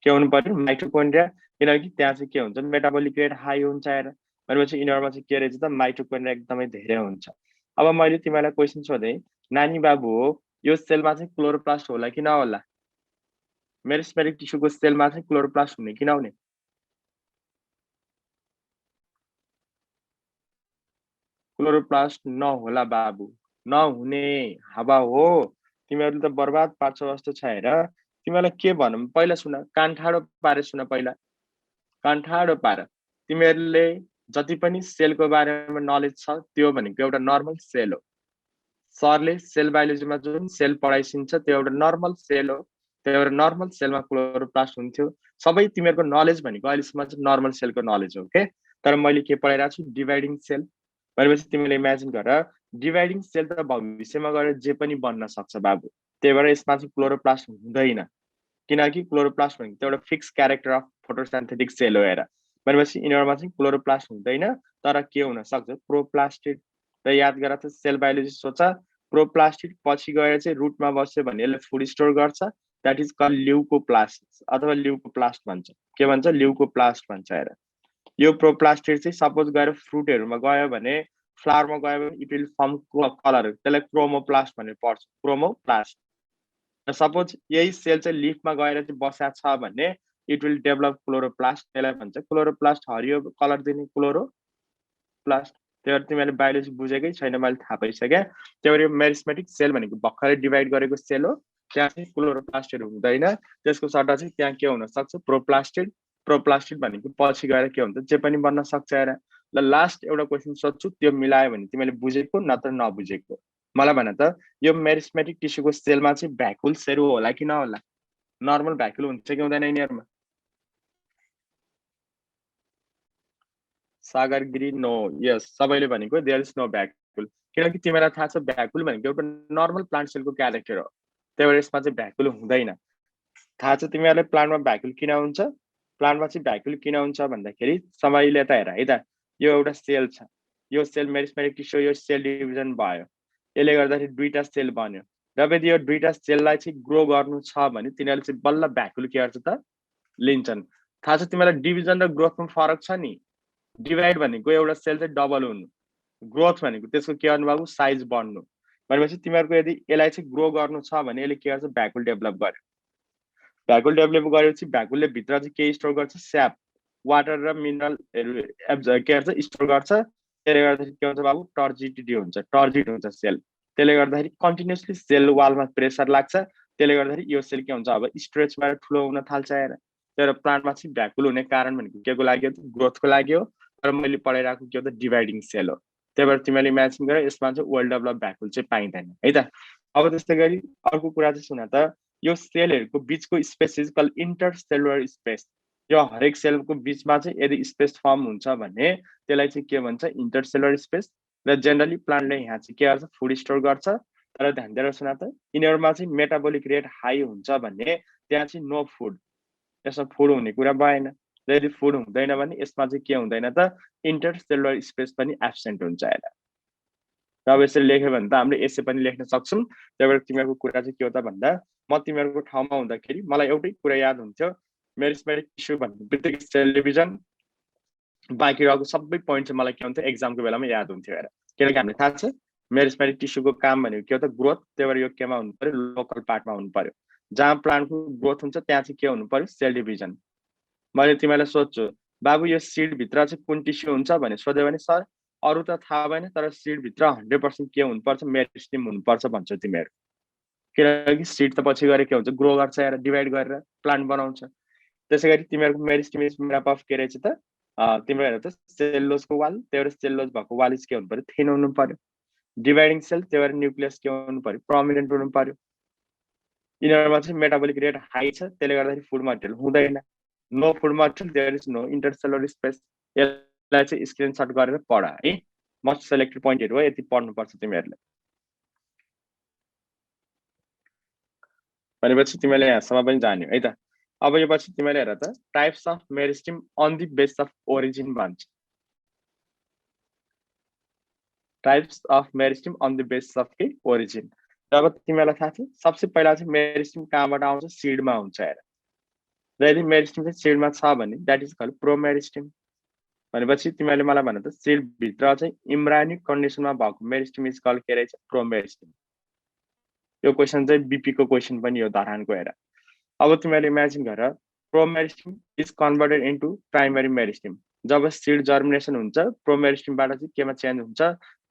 के हुनु पर्यो माइटोकोन्ड्रिया किनकि त्यहाँ चाहिँ के हुन्छ मेटाबोलिक रेट हाई हुन्छ हेर भनेपछि यिनीहरुमा चाहिँ के रहेछ त माइटोकोन्ड्रिया एकदमै धेरै हुन्छ अब मैले तिमीलाई क्वेशन सोधे नानी बाबु हो यो सेलमा चाहिँ क्लोरोप्लास्ट होला कि नहोला मेरिस्मेटिक टिस्युको सेलमा चाहिँ क्लोरोप्लास्ट हुने कि नहुने क्लोरोप्लास्ट नहोला बाबु नहुने हावा हो तिमीहरुले त बर्बाद पार्छ जस्तो छ हेर तिमीलाई के भनौं पहिला सुन कान ठाडो पारे सुन पहिला कान ठाडो पार तिमीहरुले जति पनि सेलको बारेमा नलेज छ त्यो भनेको एउटा नर्मल सेल हो सरले सेल बायोलोजीमा जुन सेल पढाइसिन्छ त्यो एउटा नर्मल सेल हो त्यो एउटा नर्मल सेलमा क्लोरोप्लास्ट हुन्थ्यो सबै तिमीहरुको नलेज भनेको अहिलेसम्म चाहिँ नर्मल सेलको नलेज हो ओके तर मैले के पढाइराछु डिभाइडिङ सेल भनेपछि तिमीले इमेजिन गर डिभाइडिङ सेल त भविष्यमा गएर जे पनि बन्न सक्छ बाबु त्यही भएर यसमा चाहिँ क्लोरोप्लास्ट हुँदैन किनकि क्लोरोप्लास्ट भनेको एउटा फिक्स क्यारेक्टर अफ फोटोसिन्थेटिक सेल हो हेर भनेपछि यिनीहरुमा चाहिँ क्लोरोप्लास्ट हुँदैन तर के हुन सक्छ प्रोप्लास्टिड र याद गर त सेल बायोलोजी सोच प्रोप्लास्टिड पछि गएर चाहिँ रुटमा बस्यो भने यसले फुड स्टोर गर्छ दैट इज कल्ड ल्युकोप्लास्ट अथवा ल्युकोप्लास्ट भन्छ के भन्छ ल्युकोप्लास्ट भन्छ हेर यो प्रोप्लास्टिड चाहिँ सपोज गएर फ्रुटहरुमा गयो भने फ्लावरमा गयो भने इट विल फर्म कलर त्यसलाई क्रोमोप्लास्ट भनेर पढ्छ क्रोमोप्लास्ट सपोज यही सेल चाहिँ लिफमा गएर चाहिँ बसेको छ भने इट विल डेभलप क्लोरोप्लास्ट त्यसलाई भन्छ क्लोरोप्लास्ट हरियो कलर दिने क्लोरोप्लास्ट त्यही भएर तिमीले बायोलोजी बुझेकै छैन मैले थाहा पाइसके त्यही भएर यो मेरिस्मेटिक सेल भनेको भर्खरै डिभाइड गरेको सेल हो त्यहाँ चाहिँ क्लोरोप्लास्टहरु हुँदैन त्यसको सट्टा चाहिँ त्यहाँ के हुन सक्छ प्रोप्लास्टिड भनेको पछि गएर के हुन्छ जे पनि बन्न सक्छ हेर ल लास्ट एउटा क्वेशन सोध्छु त्यो मिलायो भने तिमीले बुझेको नत्र नबुझेको मलाई भन त यो मेरिस्मेटिक टिस्युको सेलमा चाहिँ भ्याकुल्सहरु होला कि नहोला नर्मल भ्याकुल हुन्छ कि हुँदैन यिनीहरुमा सागर गिरी नो यस सबैले भनेको देयर इज नो भ्याकुल किनकि तिमीलाई थाहा छ भ्याकुल भनेको एउटा नर्मल प्लान्ट सेलको क्यारेक्टर हो त्यही भएर यसमा चाहिँ भ्याकुल हुँदैन थाहा छ तिमीहरुलाई प्लान्टमा भ्याकुल किन हुन्छ प्लान्टमा चाहिँ भ्याकुल किन हुन्छ भन्दाखेरि सबैले त हेर है त यो एउटा सेल छ यो सेल मेरिस्मेटिक टिस्यु यो सेल डिभिजन भयो यसले गर्दाखेरि दुईटा सेल बन्यो र यदि यो दुईटा सेललाई चाहिँ ग्रो गर्नु छ भने तिनीहरुले चाहिँ बल्ल भ्याकुल के गर्छ त लिन्छन् थाहा छ तिमीलाई डिभिजन र ग्रोथमा फरक छ नि डिभाइड भनेको एउटा सेल चाहिँ डबल हुनु ग्रोथ भनेको त्यसको के गर्नु बाबु साइज बढ्नु भनेपछि तिमीहरुको यदि यसलाई चाहिँ ग्रो गर्नु छ भने यसले के गर्छ भ्याकुल डेभलप गर्यो भ्याकुल डेभलप गरेपछि भ्याकुलले भित्र चाहिँ के स्टोर गर्छ स्याप वाटर र मिनरलहरु के गर्छ स्टोर गर्छ त्यसले गर्दाखेरि के हुन्छ बाबु टर्जिडिटी हुन्छ टर्जिड हुन्छ सेल त्यसले गर्दाखेरि कन्टिन्युअसली सेल वालमा प्रेसर लाग्छ त्यसले गर्दाखेरि यो सेल के हुन्छ अब स्ट्रेच भएर ठुलो हुन थाल्छ हेर तर प्लान्टमा चाहिँ भ्याकुल हुने कारण भनेको केको लागि हो ग्रोथको लागि हो तर मैले पढाइराखेको के हो त डिभाइडिङ सेल हो त्यही भएर तिमीले इमेजिन गर यसमा चाहिँ वेल डेभलप भ्याकुल चाहिँ पाइँदैन है त अब त्यस्तै गरी अर्को कुरा चाहिँ सुन त यो सेलहरुको बीचको स्पेस इज कल्ड इन्टरसेलुलर स्पेस यो हरेक सेलको बीचमा चाहिँ यदि स्पेस फर्म हुन्छ भने त्यसलाई चाहिँ के भन्छ इन्टरसेलुलर स्पेस र जेनरली प्लान्टले यहाँ चाहिँ के गर्छ फुड स्टोर गर्छ तर ध्यान दिएर सुन त यिनीहरुमा चाहिँ मेटाबोलिक रेट हाई हुन्छ भने त्यहाँ चाहिँ नो फुड यसमा फुड हुने कुरा भएन यदि फुड हुँदैन भने यसमा चाहिँ के हुँदैन त इन्टरसेलुलर स्पेस पनि एब्सेन्ट हुन्छ हेर र अब यसरी लेख्यो भने त हामीले यसै पनि लेख्न सक्छौं त्यही भएर तिमीहरुको कुरा चाहिँ के हो त भन्दा म तिमीहरुको ठाउँमा हुँदाखेरि मलाई एउटै कुरा याद हुन्थ्यो मेरिस्मेटिक टिस्यु भन्ने बित्तिकै सेल डिभिजन बाँकी रहेको सबै पोइन्ट चाहिँ मलाई के हुन्थ्यो एक्जामको बेलामा याद हुन्थ्यो हेर किनकि हामीले थाहा छ मेरिस्मेटिक टिस्युको काम भनेको के हो त ग्रोथ त्यही भएर यो केमा हुनु पर्यो लोकल पार्टमा हुनु पर्यो जहाँ प्लान्टको ग्रोथ हुन्छ त्यहाँ चाहिँ के हुनु पर्यो सेल डिभिजन मैले तिमीलाई सोध्छु बाबु यो सिड भित्र चाहिँ कुन टिस्यु हुन्छ भने सोध्यो भने सर अरू त थाहा भएन तर सिड भित्र 100% के हुनुपर्छ मेरिस्टिम हुनुपर्छ भन्छौ तिमीहरू किनकि सिड त पछि गएर के हुन्छ ग्रो गर्छ या डिभाइड गरेर प्लान्ट बनाउँछ त्यसै गरी तिमीहरूको meristem is made up of के रहेछ त तिम्रो हेर त सेलुलोजको वाल त्यही भएर सेलुलोज भएको वाल के हुनु पर्यो थिन हुनु पर्यो डिभाइडिङ सेल त्यही भएर न्युक्लियस के हुनु पर्यो प्रोमिनेन्ट हुनु पर्यो यिनीहरूमा चाहिँ मेटाबोलिक रेट हाई छ त्यसले गर्दाखेरि फुड मटेरियल हुँदैन no food material there is no intercellular space यसलाई चाहिँ स्क्रिनसट गरेर पढ है मोस्ट सेलेक्टेड पोइन्टहरू हो यति पढ्नुपर्छ तिमीहरूले भनेपछि तिमीले यहाँसम्म पनि जान्यौ है त अब यो पछि तिमीले हेर त types of meristem on the base of origin भन्छ types of meristem on the base of के ओरिजिन अब तिमीलाई थाहा छ सबसे पहिला चाहिँ मेरिस्टिम कहाँबाट आउँछ सिडमा हुन्छ हेर र यदि मेरिस्टिम चाहिँ सिडमा छ भने द्याट इज कल्ड प्रोमेरिस्टिम भनेपछि तिमीले मलाई भन त सिड भित्र चाहिँ इम्ब्रायोनिक कन्डिसनमा भएको मेरिस्टिम इज कल्ड के रहेछ प्रोमेरिस्टिम यो क्वेसन चाहिँ बीपी को क्वेसन पनि हो धरानको हेर अब तिमीले इमेजिन गर promeristem is converted into primary meristem जब सिड जर्मिनेसन हुन्छ प्रोमेरिस्टिमबाट चाहिँ केमा चेन्ज हुन्छ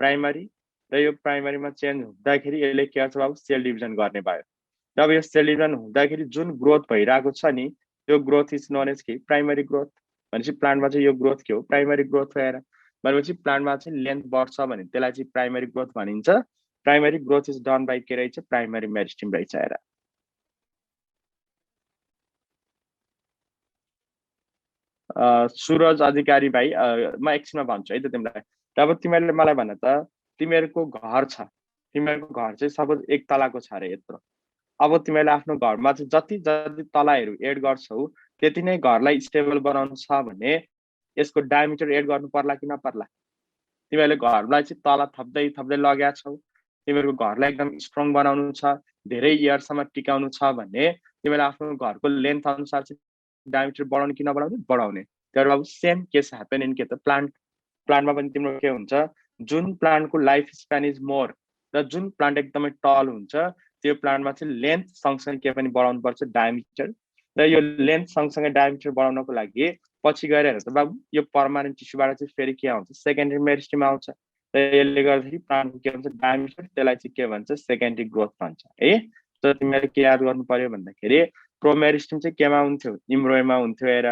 प्राइमरी र यो प्राइमरीमा चेन्ज हुँदाखेरि यसले के गर्छ बाबु सेल डिभिजन गर्ने भयो जब यो सेल डिभिजन हुँदाखेरि जुन ग्रोथ भइरहेको छ नि त्यो ग्रोथ इज नोन एज के प्राइमरी ग्रोथ भनेपछि प्लान्टमा चाहिँ यो ग्रोथ के हो प्राइमरी ग्रोथ भएर भनेपछि प्लान्टमा चाहिँ लेन्थ बढ्छ भने त्यसलाई चाहिँ प्राइमरी ग्रोथ भनिन्छ primary growth is done by के रहेछ प्राइमरी मेरिस्टिम रहेछ हेर सुरज अधिकारी भाइ म एकछिनमा भन्छु है त तिमीलाई अब तिमीहरूले मलाई भन त तिमीहरूको घर छ तिमीहरूको घर चाहिँ सपोज एक तलाको छ अरे यत्रो अब तिमीहरूले आफ्नो घरमा चाहिँ जति जति तलाहरू एड गर्छौ त्यति नै घरलाई स्टेबल बनाउनु छ भने यसको डायमिटर एड गर्नु पर्ला कि नपर्ला तिमीहरूले घरलाई चाहिँ तल थप्दै थप्दै लगेका छौ तिमीहरूको घरलाई एकदम स्ट्रङ बनाउनु छ धेरै इयरसम्म टिकाउनु छ भने तिमीले आफ्नो घरको लेन्थ अनुसार चाहिँ डायमिटर बढाउने कि नबढाउने बढाउने तर अब सेम केस ह्यापन इन के त प्लान्टमा पनि तिम्रो के हुन्छ जुन प्लान्टको लाइफ स्प्यान इज मोर र जुन प्लान्ट एकदमै टल हुन्छ त्यो प्लान्टमा चाहिँ लेन्थ सँगसँगै के पनि बढाउनु पर्छ डायमिटर र यो लेन्थ सँगसँगै डायमिटर बढाउनको लागि पछि गएर हेर त बाबु यो पर्मानेन्ट टिस्युबाट चाहिँ फेरि के आउँछ सेकेन्डरी मेरिस्टिम आउँछ र यसले गर्दाखेरि प्लान्टको के भन्छ डायमिटर त्यसलाई चाहिँ के भन्छ सेकेन्डरी ग्रोथ भन्छ है तर तिमीले के याद गर्नु पर्यो भन्दाखेरि प्रोमेरिस्टिम चाहिँ केमा हुन्थ्यो इम्ब्रोमा हुन्थ्यो हेर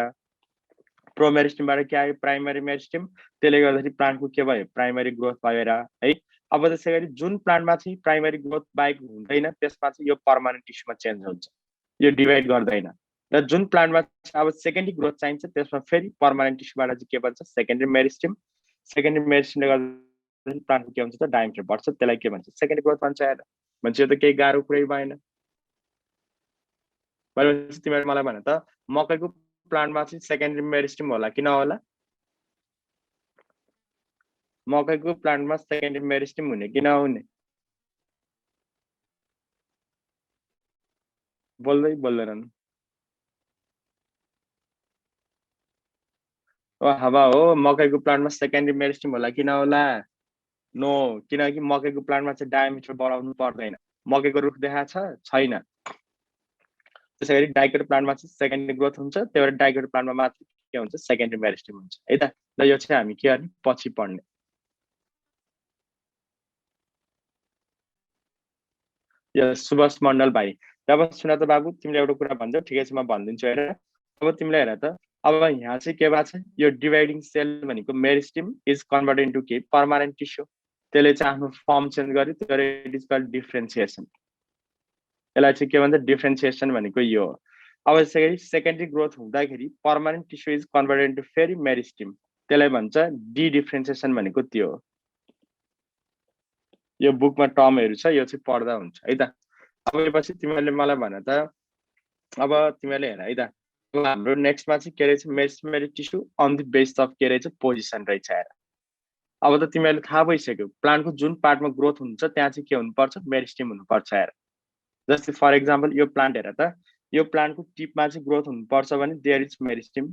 प्रोमेरिस्टिमबाट के आयो प्राइमरी मेरिस्टिम त्यसले गर्दाखेरि प्लान्टको के भयो प्राइमरी ग्रोथ भयो हेर है अब त्यसै गरी जुन प्लान्टमा चाहिँ प्राइमरी ग्रोथ बाहेक हुँदैन त्यसमा चाहिँ यो पर्मानेन्ट टिस्युमा चेन्ज हुन्छ यो डिभाइड गर्दैन र जुन प्लान्टमा अब सेकेन्डरी ग्रोथ चाहिन्छ त्यसमा फेरि पर्मानेन्ट टिस्युबाट चाहिँ के भन्छ सेकेन्डरी मेरिस्टिमले गर्दा प्लान्टको के हुन्छ त डायमिटर बढ्छ त्यसलाई के भन्छ सेकेन्डरी ग्रोथ भन्छ हेर भन्छ यो त केही गाह्रो कुरै भएन भनेपछि तिमीले मलाई भन त मकैको प्लान्टमा चाहिँ सेकेन्डरी मेरिस्टिम होला कि नहोला मकैको प्लान्टमा सेकेन्डरी मेरिस्टिम हुने कि नहुने बोल्दैनन् हावा हो मकैको प्लान्टमा सेकेन्डरी मेरिस्टिम होला कि नहोला नो किनकि मकैको प्लान्टमा चाहिँ डायमिटर बढाउनु पर्दैन मकैको रुख देखाएको छैन त्यसै गरी डाइकोट प्लान्टमा चाहिँ सेकेन्डरी ग्रोथ हुन्छ त्यही भएर डाइकोट प्लान्टमा मात्र के हुन्छ सेकेन्डरी मेरिस्टिम हुन्छ है त र यो चाहिँ हामी के गर्ने पछि पढ्ने यो सुभाष मण्डल भाइ अब सुन त बाबु तिमीले एउटा कुरा भन्छौ ठिकै छ म भनिदिन्छु हेर अब तिमीले हेर त अब यहाँ चाहिँ के भएको छ यो डिभाइडिङ सेल भनेको मेरिस्टिम इज कन्भर्टेड इन्टु के पर्मानेन्ट टिस्यु त्यसले चाहिँ आफ्नो फर्म चेन्ज गर्यो त्यो इट इज कल्ड डिफ्रेन्सिएसन यसलाई चाहिँ के भन्छ डिफ्रेन्सिएसन भनेको यो हो अब यसै गरी सेकेन्डरी ग्रोथ हुँदाखेरि permanent tissue is converted into फेरि मेरिस्टिम त्यसलाई भन्छ डिडिफ्रेन्सिएसन भनेको त्यो हो यो बुकमा टर्महरू छ यो चाहिँ पढ्दा हुन्छ है त अब यसपछि तिमीहरूले मलाई भन त अब तिमीहरूले हेर है त हाम्रो नेक्स्टमा चाहिँ के रहेछ meristematic tissue on the base of के रहेछ पोजिसन रहेछ हेर अब त तिमीहरूले थाहा भइसक्यो प्लान्टको जुन पार्टमा ग्रोथ हुन्छ त्यहाँ चाहिँ के हुनुपर्छ मेरिस्टिम हुनुपर्छ हेर जस्तै फर इक्जाम्पल यो प्लान्ट हेर त यो प्लान्टको टिपमा चाहिँ ग्रोथ हुनुपर्छ भने देयर इज मेरिस्टिम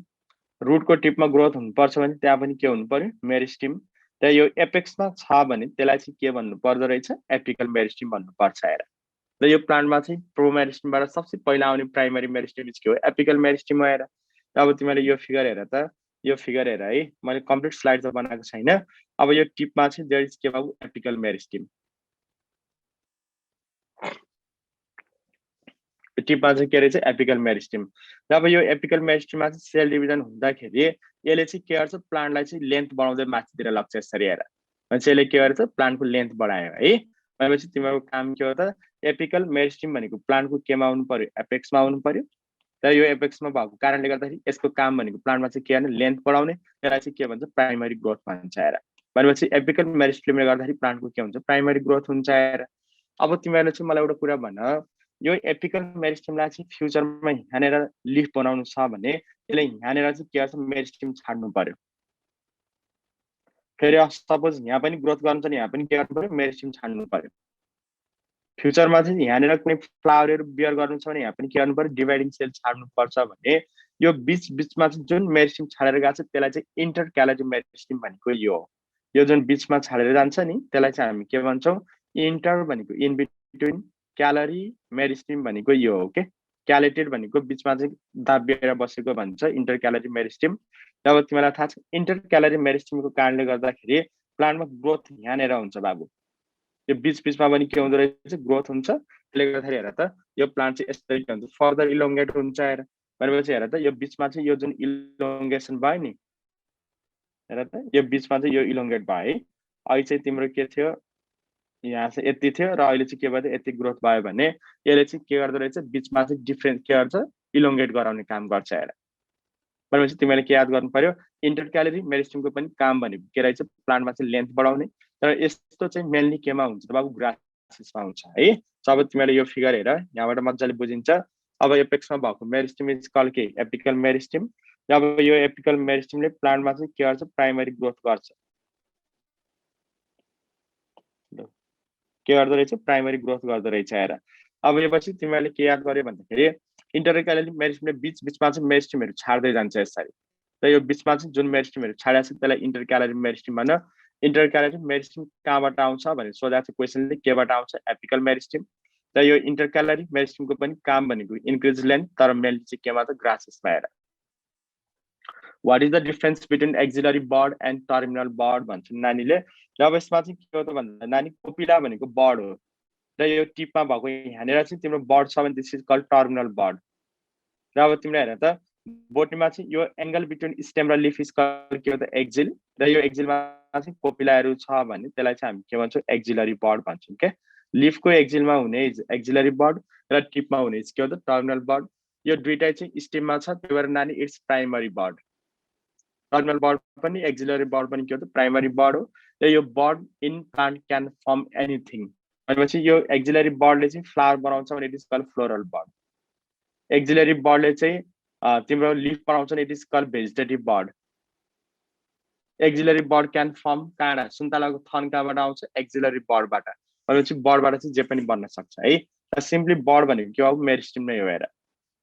रुटको टिपमा ग्रोथ हुनुपर्छ भने त्यहाँ पनि के हुनु पर्यो मेरिस्टिम र यो एपेक्समा छ भने त्यसलाई चाहिँ के भन्नु पर्दो रहेछ एपिकल मेरिस्टिम भन्नुपर्छ हेर र यो प्लान्टमा चाहिँ प्रोमेरिस्टिमबाट सबसे पहिला आउने प्राइमरी मेरिस्टिम के हो एपिकल मेरिस्टिम हो हेर अब तिमीले यो फिगर हेर त, यो फिगर हेर है, मैले कम्प्लिट स्लाइड त बनाएको छैन। अब यो टिपमा चाहिँ देयर इज के बाबु एपिकल मेरिस्टिम। टिपमा चाहिँ के रहेछ एपिकल मेरिस्टिम। र अब यो एपिकल मेरिस्टिममा चाहिँ सेल डिभिजन हुँदाखेरि यसले चाहिँ के गर्छ प्लान्टलाई चाहिँ लेन्थ बढाउँदै माथितिर लग्छ यसरी हेर। भनेपछि यसले के गर्छ प्लान्टको लेन्थ बढायो है। भनेपछि तिमीहरूको काम के हो त एपिकल मेरिस्टिम भनेको प्लान्टको केमा आउनु पर्यो एपेक्समा आउनु पर्यो। र यो एपेक्समा भएको कारणले गर्दाखेरि यसको काम भनेको प्लान्टमा चाहिँ के गर्ने लेन्थ बढाउने, त्यसलाई चाहिँ के भन्छ प्राइमरी ग्रोथ भन्छ हेर। भनेपछि एपिकल मेरिस्टिमले गर्दाखेरि प्लान्टको के हुन्छ प्राइमरी ग्रोथ हुन्छ हेर। अब तिमीहरूले चाहिँ मलाई एउटा कुरा भन, यो एपिकल मेरिस्टिमलाई चाहिँ फ्युचरमा यहाँनिर लिफ बनाउनु छ भने यसले यहाँनिर चाहिँ के गर्छ मेरिस्टिम छाड्नु पर्यो। फेरि सपोज यहाँ पनि ग्रोथ गर्नु छ नि यहाँ पनि के गर्नु पर्यो मेरिस्टिम छाड्नु पर्यो। फ्युचरमा चाहिँ यहाँनिर कुनै फ्लावरहरू बियर गर्नु छ भने यहाँ पनि के गर्नु पर्यो डिभाइडिङ सेल छाड्नु पर्छ भने यो बिचमा चाहिँ जुन मेरिस्टिम छाडेर गएको छ त्यसलाई चाहिँ इन्टर क्यालोरी मेरिस्टिम भनेको यो हो। यो जुन बिचमा छाडेर जान्छ नि त्यसलाई चाहिँ हामी के भन्छौँ इन्टर भनेको इन बिट्विन क्यालोरी मेरिस्टिम भनेको यो हो के। क्यालेटेड भनेको बिचमा चाहिँ दाबिएर बसेको भन्छ इन्टर क्यालोरी मेरिस्टिम। जब तिमीलाई थाहा छ इन्टर क्यालोरी मेरिस्टिमको कारणले गर्दाखेरि प्लान्टमा ग्रोथ यहाँनिर हुन्छ बाबु। यो बिचमा पनि के हुँदो रहेछ ग्रोथ हुन्छ। त्यसले गर्दाखेरि हेर त यो प्लान्ट चाहिँ यसरी के हुन्छ फर्दर इलोङ्गेट हुन्छ हेर। भनेपछि हेर त यो बिचमा चाहिँ यो जुन इलोङ्गेसन भयो नि हेर त यो बिचमा चाहिँ यो इलोङ्गेट भयो है। अहिले चाहिँ तिम्रो के थियो यहाँ चाहिँ यति थियो र अहिले चाहिँ के भयो यति ग्रोथ भयो भने यसले चाहिँ के गर्दो रहेछ बिचमा चाहिँ डिफ्रेन्ट के गर्छ इलोङ्गेट गराउने काम गर्छ हेर। भनेपछि तिमीले के याद गर्नु पर्यो इन्टर क्यालोरी मेरिस्टिमको पनि काम भनेको के रहेछ प्लान्टमा चाहिँ लेन्थ बढाउने। तर यस्तो चाहिँ मेनली केमा हुन्छ त बाबु ग्रासेसमा हुन्छ है। अब तिमीले यो फिगर हेर यहाँबाट मजाले बुझिन्छ। अब एपेक्समा भएको मेरिस्टिम इज कल के एपिकल मेरिस्टिम। अब यो एपिकल मेरिस्टिमले प्लान्टमा चाहिँ के गर्छ प्राइमरी ग्रोथ गर्छ। के गर्दो रहेछ प्राइमरी ग्रोथ गर्दो रहेछ हेर। अब यो पछि तिमीले के याद गर्यो भन्दाखेरि इन्टर क्यालोरी मेरिस्टिमले बिचमा चाहिँ मेरिस्टिमहरू छाड्दै जान्छ यसरी। र यो बिचमा चाहिँ जुन मेरिस्टिमहरू छाडेको छ त्यसलाई इन्टर क्यालोरी मेरिस्टिम भन। इन्टर क्यालोरी मेरिस्टिम कहाँबाट आउँछ भने सोधेको छ क्वेसनले केबाट आउँछ एपिकल मेरिस्टिम। र यो इन्टर क्यालोरी मेरिस्टिमको पनि काम भनेको इन्क्रिज लेन्थ तर मेनली चाहिँ केमा त ग्रासेसमा हेर। What is the difference between axillary bud and terminal bud भन्छ नानीले। र अब यसमा चाहिँ के हो त भन्दा नानी कोपिला भनेको बर्ड हो र यो टिपमा भएको यहाँनिर चाहिँ तिम्रो बर्ड छ भने this is called terminal bud. र अब तिमीले हेर त बोटीमा चाहिँ यो एङ्गल बिट्विन स्टेम र लिफ इज कल्ड के हो त एक्जिल। र यो एक्जिलमा चाहिँ कोपिलाहरू छ भने त्यसलाई चाहिँ हामी के भन्छौँ एक्जिलरी बर्ड भन्छौँ के। लिफको एक्जिलमा हुने एक्जिलरी बर्ड र टिपमा हुने के हो त टर्मिनल बर्ड। यो दुइटै चाहिँ स्टेममा छ त्यही भएर नानी it's primary bud. Terminal bud पनि एक्जिलरी बर्ड पनि के हो त प्राइमरी बर्ड हो। र यो bud in plant can form anything. भनेपछि यो एक्जिलरी बर्डले चाहिँ फ्लावर बनाउँछ भने it is called floral bud. Axillary बर्डले चाहिँ तिम्रो लिफ बनाउँछ भने it is called vegetative bud. Axillary bud can form काँडा सुन्तलाको थन कहाँबाट आउँछ एक्जिलरी बर्डबाट। भनेपछि बर्डबाट चाहिँ जे पनि बन्न सक्छ है। र सिम्पली बर्ड भनेको के हो मेरिस्टिम नै हो हेर।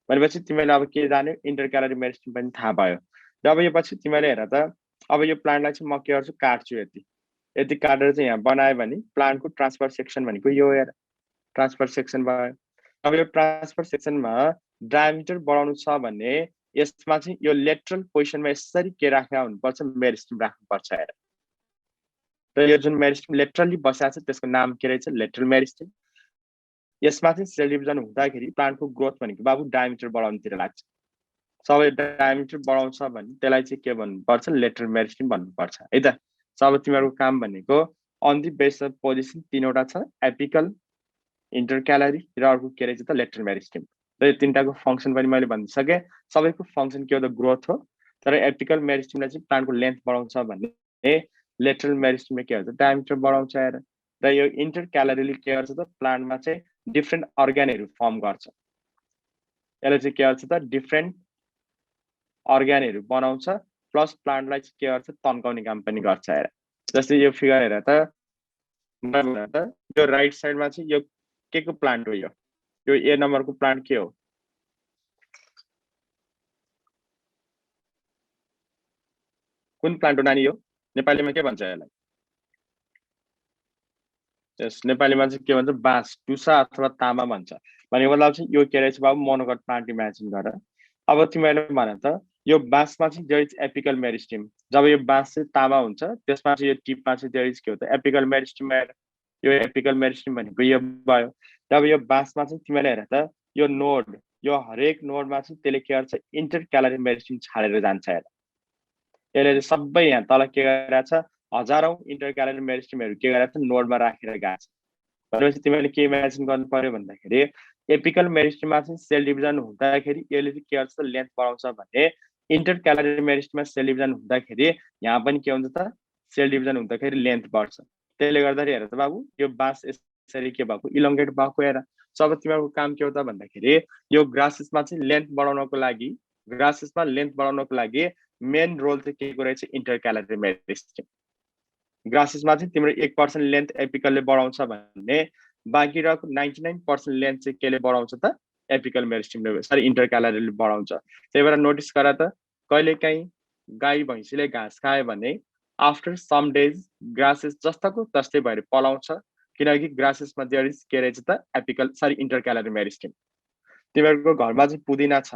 भनेपछि तिमीले अब के जान्यो इन्टर क्यालोरी मेरिस्टिम पनि थाहा भयो। र अब यो पछि तिमीले हेर त अब यो प्लान्टलाई चाहिँ म के गर्छु काट्छु यति यति काटेर चाहिँ यहाँ बनायो भने प्लान्टको ट्रान्सफर सेक्सन भनेको यो हेर ट्रान्सफर सेक्सन भयो। अब यो ट्रान्सफर सेक्सनमा डायमिटर बढाउनु छ भने यसमा चाहिँ यो लेटरल पोजिसनमा यसरी के राखेर हुनुपर्छ मेरिस्टिम राख्नुपर्छ हेर। र यो जुन मेरिस्टिम लेटरली बसेको छ त्यसको नाम के रहेछ लेटरल मेरिस्टिम। यसमा चाहिँ सेल डिभिजन हुँदाखेरि प्लान्टको ग्रोथ भनेको बाबु डायमिटर बढाउनुतिर लाग्छ। सबै डायमिटर बढाउँछ भने त्यसलाई चाहिँ के भन्नुपर्छ लेटरल मेरिस्टिम भन्नुपर्छ है त। अब तिमीहरूको काम भनेको on the base of position तीनवटा छ एपिकल इन्टर क्यालोरी र अर्को के रहेछ त लेटरल मेरिस्टिम। र यो तिनटाको फङ्सन पनि मैले भनिसकेँ। सबैको फङ्सन के हो त ग्रोथ हो। तर एपिकल मेरिस्टिमलाई चाहिँ प्लान्टको लेन्थ बढाउँछ भने लेटरल मेरिस्टिमले के गर्छ डायमिटर बढाउँछ हेर। र यो इन्टर क्यालोरीले के गर्छ त प्लान्टमा चाहिँ डिफ्रेन्ट अर्ग्यानहरू फर्म गर्छ। यसले चाहिँ के गर्छ त डिफ्रेन्ट अर्ग्यानहरू बनाउँछ प्लस प्लान्टलाई चाहिँ के गर्छ तन्काउने काम पनि गर्छ हेर। जस्तै यो फिगर हेर त यो राइट साइडमा चाहिँ यो के को प्लान्ट हो यो ए नम्बरको प्लान्ट के हो कुन प्लान्ट हो नानी यो नेपालीमा के भन्छ यसलाई यस नेपालीमा चाहिँ के भन्छ बाँस टुसा अथवा तामा भन्छ। भनेको मतलब चाहिँ यो के रहेछ बाबु मोनोकट प्लान्ट इमेजिन गर। अब तिमीहरूले भन त यो बाँसमा चाहिँ देयर इज एपिकल मेरिस्टिम। जब यो बाँस चाहिँ तामा हुन्छ त्यसमा चाहिँ यो टिपमा चाहिँ देयर इज के हो त एपिकल मेरिस्टिम। यो एपिकल मेरिस्टिम भनेको यो भयो। जब यो बाँसमा चाहिँ तिमीले हेर त यो नोड, यो हरेक नोडमा चाहिँ त्यसले के गर्छ इन्टरक्यालरी मेरिस्टिम छाडेर जान्छ। हेर यसले सबै यहाँ तल के गरेको छ हजारौं इन्टरक्यालरी मेरिस्टिमहरू के गरेको छ नोडमा राखेर गएको छ। भनेपछि तिमीले के इमेजिन गर्नु पर्यो भन्दाखेरि एपिकल मेरिस्टिममा चाहिँ सेल डिभिजन हुँदाखेरि यसले चाहिँ के गर्छ लेन्थ बढाउँछ भने इन्टरक्यालरी मेरिस्टिममा सेल डिभिजन हुँदाखेरि यहाँ पनि के हुन्छ त सेल डिभिजन हुँदाखेरि लेन्थ बढ्छ। त्यसले गर्दाखेरि हेर त बाबु यो बाँस यसरी के भएको इलोङ्गेट भएको। हेर जब तिमीहरूको काम के हो त भन्दाखेरि यो ग्रासेसमा चाहिँ लेन्थ बढाउनको लागि ग्रासेसमा लेन्थ बढाउनको लागि मेन रोल चाहिँ के को रहेछ इन्टरक्यालरी मेरिस्टिम। ग्रासेसमा चाहिँ तिम्रो 1% लेन्थ एपिकलले बढाउँछ भने बाँकी रहेको 99% लेन्थ चाहिँ केले बढाउँछ त एपिकल मेरिस्टिमले सरी इन्टरक्यालरीले बढाउँछ। त्यही भएर नोटिस गर त कहिलेकाहीँ गाई भैँसीले घाँस खायो भने आफ्टर सम डेज ग्रासेस जस्ताको तस्तै भएर पलाउँछ किनकि ग्रासेसमा देयर इज के रहेछ त एपिकल सरी इन्टरक्यालरी मेरिस्टिम। तिमीहरूको घरमा चाहिँ पुदिना छ,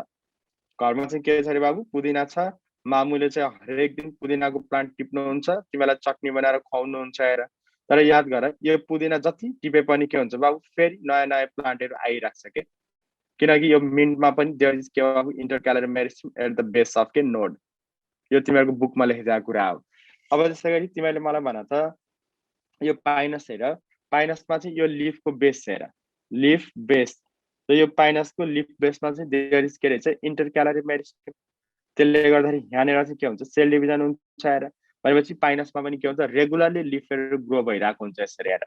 घरमा चाहिँ के छ अरे बाबु पुदिना छ, मामुले चाहिँ हरेक दिन पुदिनाको प्लान्ट टिप्नुहुन्छ, तिमीलाई चटनी बनाएर खुवाउनुहुन्छ। हेर तर याद गर यो पुदिना जति टिपे पनि के हुन्छ बाबु फेरि नयाँ नयाँ प्लान्टहरू आइरहेको छ के किनकि यो मिन्टमा पनि देयर इज के बाबु intercalary meristem at the base of के नोड। यो तिमीहरूको बुकमा लेखिरहेको कुरा हो। अब त्यसै गरी तिमीले मलाई भन त यो पाइनस हेर, पाइनसमा चाहिँ यो लिफको बेस हेर, लिफ बेस र यो पाइनसको लिफ बेसमा चाहिँ देयर इज के रहेछ इन्टरक्यालरी मेरिस्टिम। त्यसले गर्दाखेरि यहाँनिर चाहिँ के हुन्छ सेल डिभिजन हुन्छ। हेर भनेपछि पाइनसमा पनि के हुन्छ रेगुलरली लिफहरू ग्रो भइरहेको हुन्छ। यसरी हेर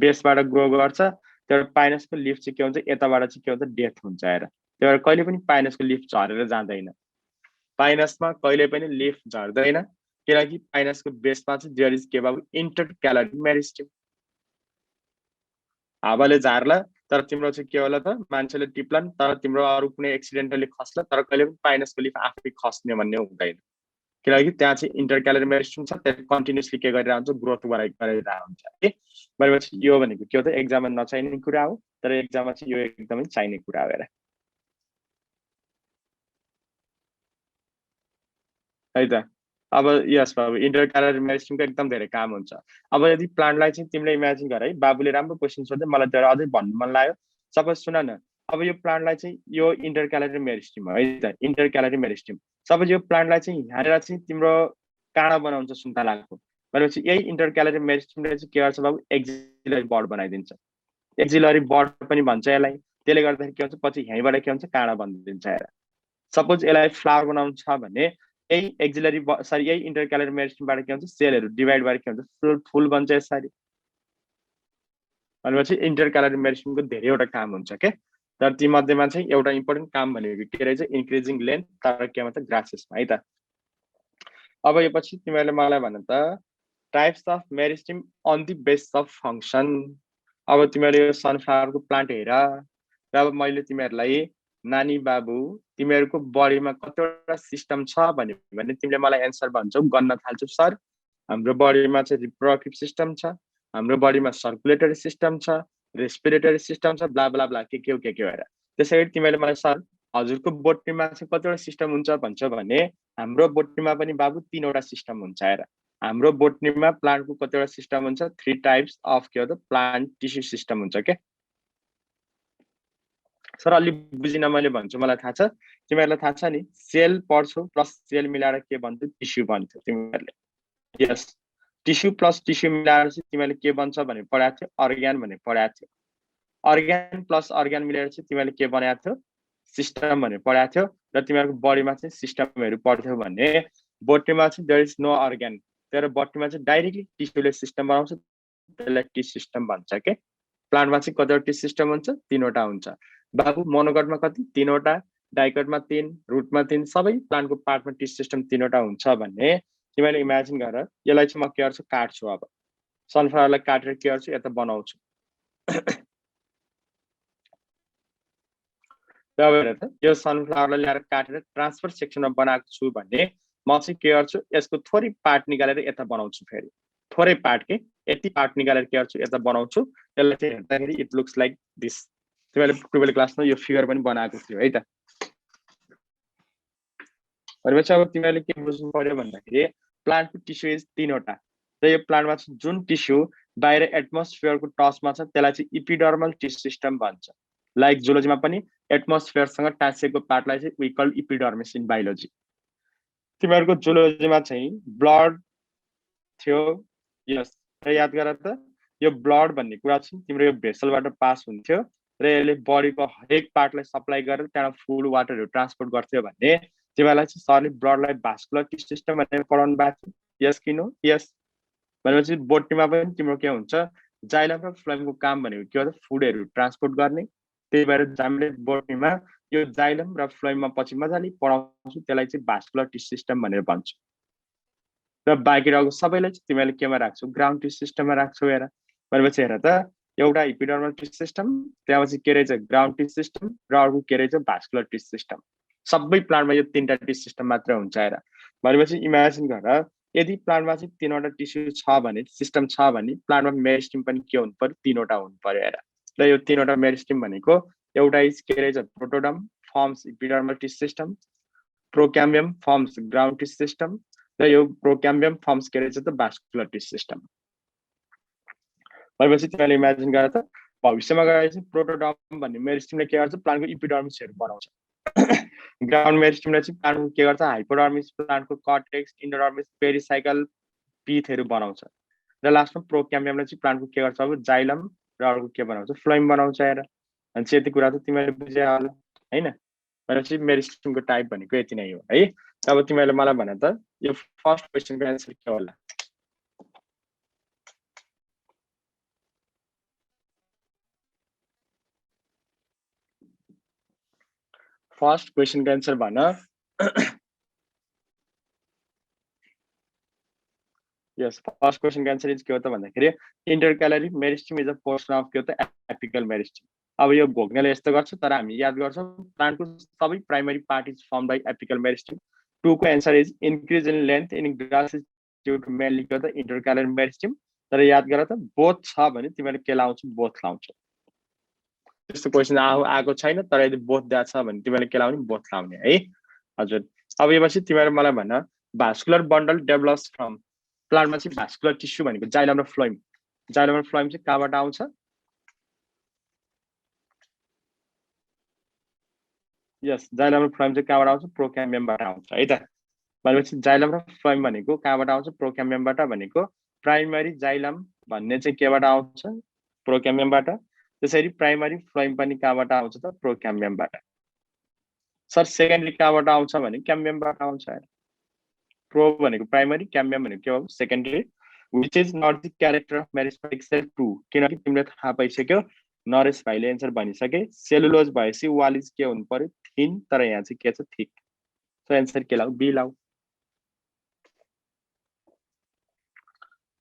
बेसबाट ग्रो गर्छ तर पाइनसको लिफ चाहिँ के हुन्छ यताबाट चाहिँ के हुन्छ डेथ हुन्छ। हेर त्यही भएर कहिले पनि पाइनसको लिफ झरेर जाँदैन, पाइनसमा कहिले पनि लिफ झर्दैन किनकि पाइनसको बेसमा चाहिँ देयर इज के बाबु इन्टरक्यालरी मेरिस्टिम। हावाले झार्ला तर तिम्रो चाहिँ के होला त मान्छेले टिप्लान् तर तिम्रो अरू कुनै एक्सिडेन्टली खस्ला तर कहिले पनि पाइनसको लिफ आफै खस्ने भन्ने हुँदैन किनकि त्यहाँ चाहिँ इन्टरक्यालरी मेरिस्टिम छ, त्यसले कन्टिन्युसली के गरिरहेको हुन्छ ग्रोथ गरिरहेको हुन्छ के। भनेपछि यो भनेको के हो त एक्जाममा नचाहिने कुरा हो तर एक्जाममा चाहिँ यो एकदमै चाहिने कुरा हो। हेर है त अब यस बाबु इन्टरक्यालरी मेरिस्टिमको एकदम धेरै काम हुन्छ। अब यदि प्लान्टलाई चाहिँ तिमीले इमेजिन गर है, बाबुले राम्रो क्वेसन सोध्दै मलाई त्यो अझै भन्नु मन लाग्यो। सपोज सुन न अब यो प्लान्टलाई चाहिँ यो इन्टरक्यालरी मेरिस्टिम है त इन्टरक्यालरी मेरिस्टिम सपोज यो प्लान्टलाई चाहिँ यहाँनिर चाहिँ तिम्रो काँडा बनाउँछ सुन्तलाको भनेपछि यही इन्टरक्यालरी मेरिस्टिमले चाहिँ के गर्छ बाबु एक्जिलरी बर्ड बनाइदिन्छ। एक्जिलरी बर्ड पनि भन्छ यसलाई। त्यसले गर्दाखेरि के हुन्छ पछि यहीँबाट के हुन्छ काँडा बनिदिन्छ। हेर सपोज यसलाई फ्लावर बनाउनु छ भने यही एक्जिलरी सरी यही इन्टरक्यालरी मेरिस्टिमबाट के हुन्छ सेलहरू डिभाइड भएर के हुन्छ फुल बन्छ यसरी। भनेपछि इन्टरक्यालरी मेरिस्टिमको धेरैवटा काम हुन्छ के तर ती मध्येमा चाहिँ एउटा इम्पोर्टेन्ट काम भनेको के रहेछ इन्क्रिजिङ लेन्थ तर के भन्छ ग्रासेसमा है त। अब यो पछि तिमीहरूले मलाई भन त types of meristem on the base of function. अब तिमीहरूले यो सनफ्लावरको प्लान्ट हेर र अब मैले तिमीहरूलाई नानी बाबु तिमीहरूको बडीमा कतिवटा सिस्टम छ भने तिमीले मलाई एन्सर भन्छौ गन्न थाल्छौ सर हाम्रो बडीमा चाहिँ रिप्रोडक्टिभ सिस्टम छ, हाम्रो बडीमा सर्कुलेटरी सिस्टम छ, रेस्पिरेटरी सिस्टम छ, ब्ला ब्ला ब्ला के हो हेर। त्यसैगरी तिमीले मलाई सर हजुरको बोटनीमा चाहिँ कतिवटा सिस्टम हुन्छ भन्छ भने हाम्रो बोटनीमा पनि बाबु 3वटा सिस्टम हुन्छ। हेर हाम्रो बोटनीमा प्लान्टको कतिवटा सिस्टम हुन्छ 3 टाइप्स अफ के हो त प्लान्ट टिस्यु सिस्टम हुन्छ के। सर अलि बुझिन मैले भन्छु मलाई थाहा छ तिमीहरूलाई थाहा छ नि सेल पढ्छौ प्लस सेल मिलाएर के भन्छौ टिस्यु भन्छौ तिमीहरूले। यस टिस्यु प्लस टिस्यु मिलाएर चाहिँ तिमीले के बन्छ भने पढाएको थियो अर्ग्यान भने पढाएको थियो। अर्ग्यान प्लस अर्ग्यान मिलाएर चाहिँ तिमीले के बनाएको थियो सिस्टम भने पढाएको थियो र तिमीहरूको बडीमा चाहिँ सिस्टमहरू पढ्थ्यौ भने बोटनीमा चाहिँ देयर इज नो अर्ग्यान तर बोटनीमा चाहिँ डाइरेक्टली टिस्युले सिस्टम बनाउँछ त्यसलाई टिस्यु सिस्टम भन्छ के। प्लान्टमा चाहिँ कतिवटा टिस्यु सिस्टम हुन्छ 3वटा हुन्छ बाबु मोनोकटमा कति 3वटा, डाइकटमा 3, रुटमा 3 सबै प्लान्टको पार्टमा टिस्यु सिस्टम 3वटा हुन्छ भन्ने तिमीले इमेजिन गर। यसलाई चाहिँ म के गर्छु काट्छु अब सनफ्लावरलाई काटेर के गर्छु यता बनाउँछु। हेर त यो सनफ्लावरलाई ल्याएर काटेर ट्रान्सफर सेक्सनमा बनाएको छु भने म चाहिँ के गर्छु यसको थोरै पार्ट निकालेर यता बनाउँछु फेरि थोरै पार्ट के यति पार्ट निकालेर के गर्छु यता बनाउँछु। यसलाई चाहिँ हेर्दाखेरि इट लुक्स लाइक दिस। तिमीले 12 क्लासमा यो फिगर पनि बनाएको थियो है त। भनेपछि अब तिमीहरूले के बुझ्नु पर्यो भन्दाखेरि प्लान्टको टिस्यु इज 3वटा र यो प्लान्टमा चाहिँ जुन टिस्यु बाहिर एटमोस्फियरको टचमा छ त्यसलाई चाहिँ इपिडर्मल टिस्यु सिस्टम भन्छ। लाइक जुलोजीमा पनि एटमोस्फियरसँग टाँसिएको पार्टलाई चाहिँ we call epidermis in biology. तिमीहरूको जुलोजीमा चाहिँ ब्लड थियो, यस, र याद गर त यो ब्लड भन्ने कुरा चाहिँ तिम्रो यो भेसलबाट पास हुन्थ्यो र यसले बडीको हरेक पार्टलाई सप्लाई गरेर त्यहाँ फुड वाटरहरू ट्रान्सपोर्ट गर्थ्यो भने तिमीलाई चाहिँ सरले ब्लडलाई भास्कुलर टिस्यु सिस्टम भनेर पढाउनु भएको थियो। यस कि नो? यस। भनेपछि बोटनीमा पनि तिम्रो के हुन्छ, जाइलम र फ्लोएमको काम भनेको के हो त फुडहरू ट्रान्सपोर्ट गर्ने। त्यही भएर हामीले बोटनीमा यो जाइलम र फ्लोएममा पछि मजाले पढाउँछु, त्यसलाई चाहिँ भास्कुलर टिस्यु सिस्टम भनेर भन्छौँ। र बाँकी रहेको सबैलाई चाहिँ तिमीले केमा राख्छौ, ग्राउन्ड टिस्यु सिस्टममा राख्छौ। हेर भनेपछि हेर त एउटा इपिडर्मल टिस्यु सिस्टम, त्यसपछि के रहेछ ग्राउन्ड टिस्यु सिस्टम र अर्को के रहेछ भास्कुलर टिस्यु सिस्टम। सबै प्लान्टमा यो 3टा टिस्यु सिस्टम मात्र हुन्छ। हेर भनेपछि इमेजिन गर यदि प्लान्टमा चाहिँ 3वटा टिस्यु छ भने सिस्टम छ भने प्लान्टमा मेरिस्टिम पनि के हुनु पर्यो 3वटा हुनु पर्यो। हेर र यो 3वटा मेरिस्टिम भनेको एउटा इज के रहेछ protoderm forms epidermal tissue system, procambium forms ground tissue system र यो प्रोक्याम्बियम फर्म्स के रहेछ त भास्कुलर टिस्यु सिस्टम। भनेपछि तिमीले इमेजिन गर त भविष्यमा गएर चाहिँ प्रोटोडम भन्ने मेरिस्टिमले के गर्छ प्लान्टको इपिडर्मिसहरू बनाउँछ। ग्राउन्ड मेरिस्टिमले चाहिँ प्लान्टको के गर्छ हाइपोडर्मिस, प्लान्टको कर्टेक्स, इन्डोडर्मिस, पेरिसाइकल पिथहरू बनाउँछ। र लास्टमा प्रोक्याम्बियमले चाहिँ प्लान्टको के गर्छ अब जाइलम र अर्को के बनाउँछ फ्लोएम बनाउँछ। हेर अनि यति कुरा त तिमीले बुझे होला हैन? भनेपछि मेरिस्टिमको टाइप भनेको यति नै हो है। अब तिमीले मलाई भन त यो फर्स्ट क्वेशनको एन्सर के होला? फर्स्ट क्वेशनको एन्सर भन। यस, फर्स्ट क्वेशनको एन्सर इज के हो त भन्दाखेरि intercalary meristem is a portion of के हो त एपिकल मेरिस्टिम। अब यो भोग्नेले यस्तो गर्छ तर हामी याद गर्छौँ प्लान्टको सबै primary part is form by apical meristem. 2 को answer is increase in length in grass is due to mainly के हो त इन्टरक्यालरी मेरिस्टिम। तर याद गर त बोथ छ भने तिमीले के लाउँछौ बोथ लाउँछौ। त्यस्तो क्वेसन आएको छैन तर यदि बोथ द्याट छ भने तिमीले के लाउने बोथ लाउने है। हजुर अब योपछि तिमीले मलाई भन भास्कुलर बन्डल डेभलप्स फ्रम प्लान्टमा चाहिँ भास्कुलर टिस्यु भनेको जाइलम र फ्लोएम। जाइलम र फ्लोएम चाहिँ कहाँबाट आउँछ? यस, जाइलम र फ्लोएम चाहिँ कहाँबाट आउँछ प्रोक्याम्बियमबाट आउँछ है त। भनेपछि जाइलम र फ्लोएम भनेको कहाँबाट आउँछ प्रोक्याम्बियमबाट भनेको प्राइमरी जाइलम भन्ने चाहिँ केबाट आउँछ प्रोक्याम्बियमबाट। त्यसरी प्राइमरी फ्लोएम पनि कहाँबाट आउँछ त प्रोक्याम्बियमबाट। सर सेकेन्डरी कहाँबाट आउँछ भने क्याम्बियमबाट आउँछ। प्रो भनेको प्राइमरी, क्याम्बियम भनेको के हो secondary. Which is not the character of meristematic cell 2 किनकि तिमीले थाहा पाइसक्यो नरेश भाइले एन्सर भनिसके सेलुलोज भएपछि वाल इज के हुनु पर्यो थिन, तर यहाँ चाहिँ के छ थिक। सो एन्सर के लाऊ बी लाऊ।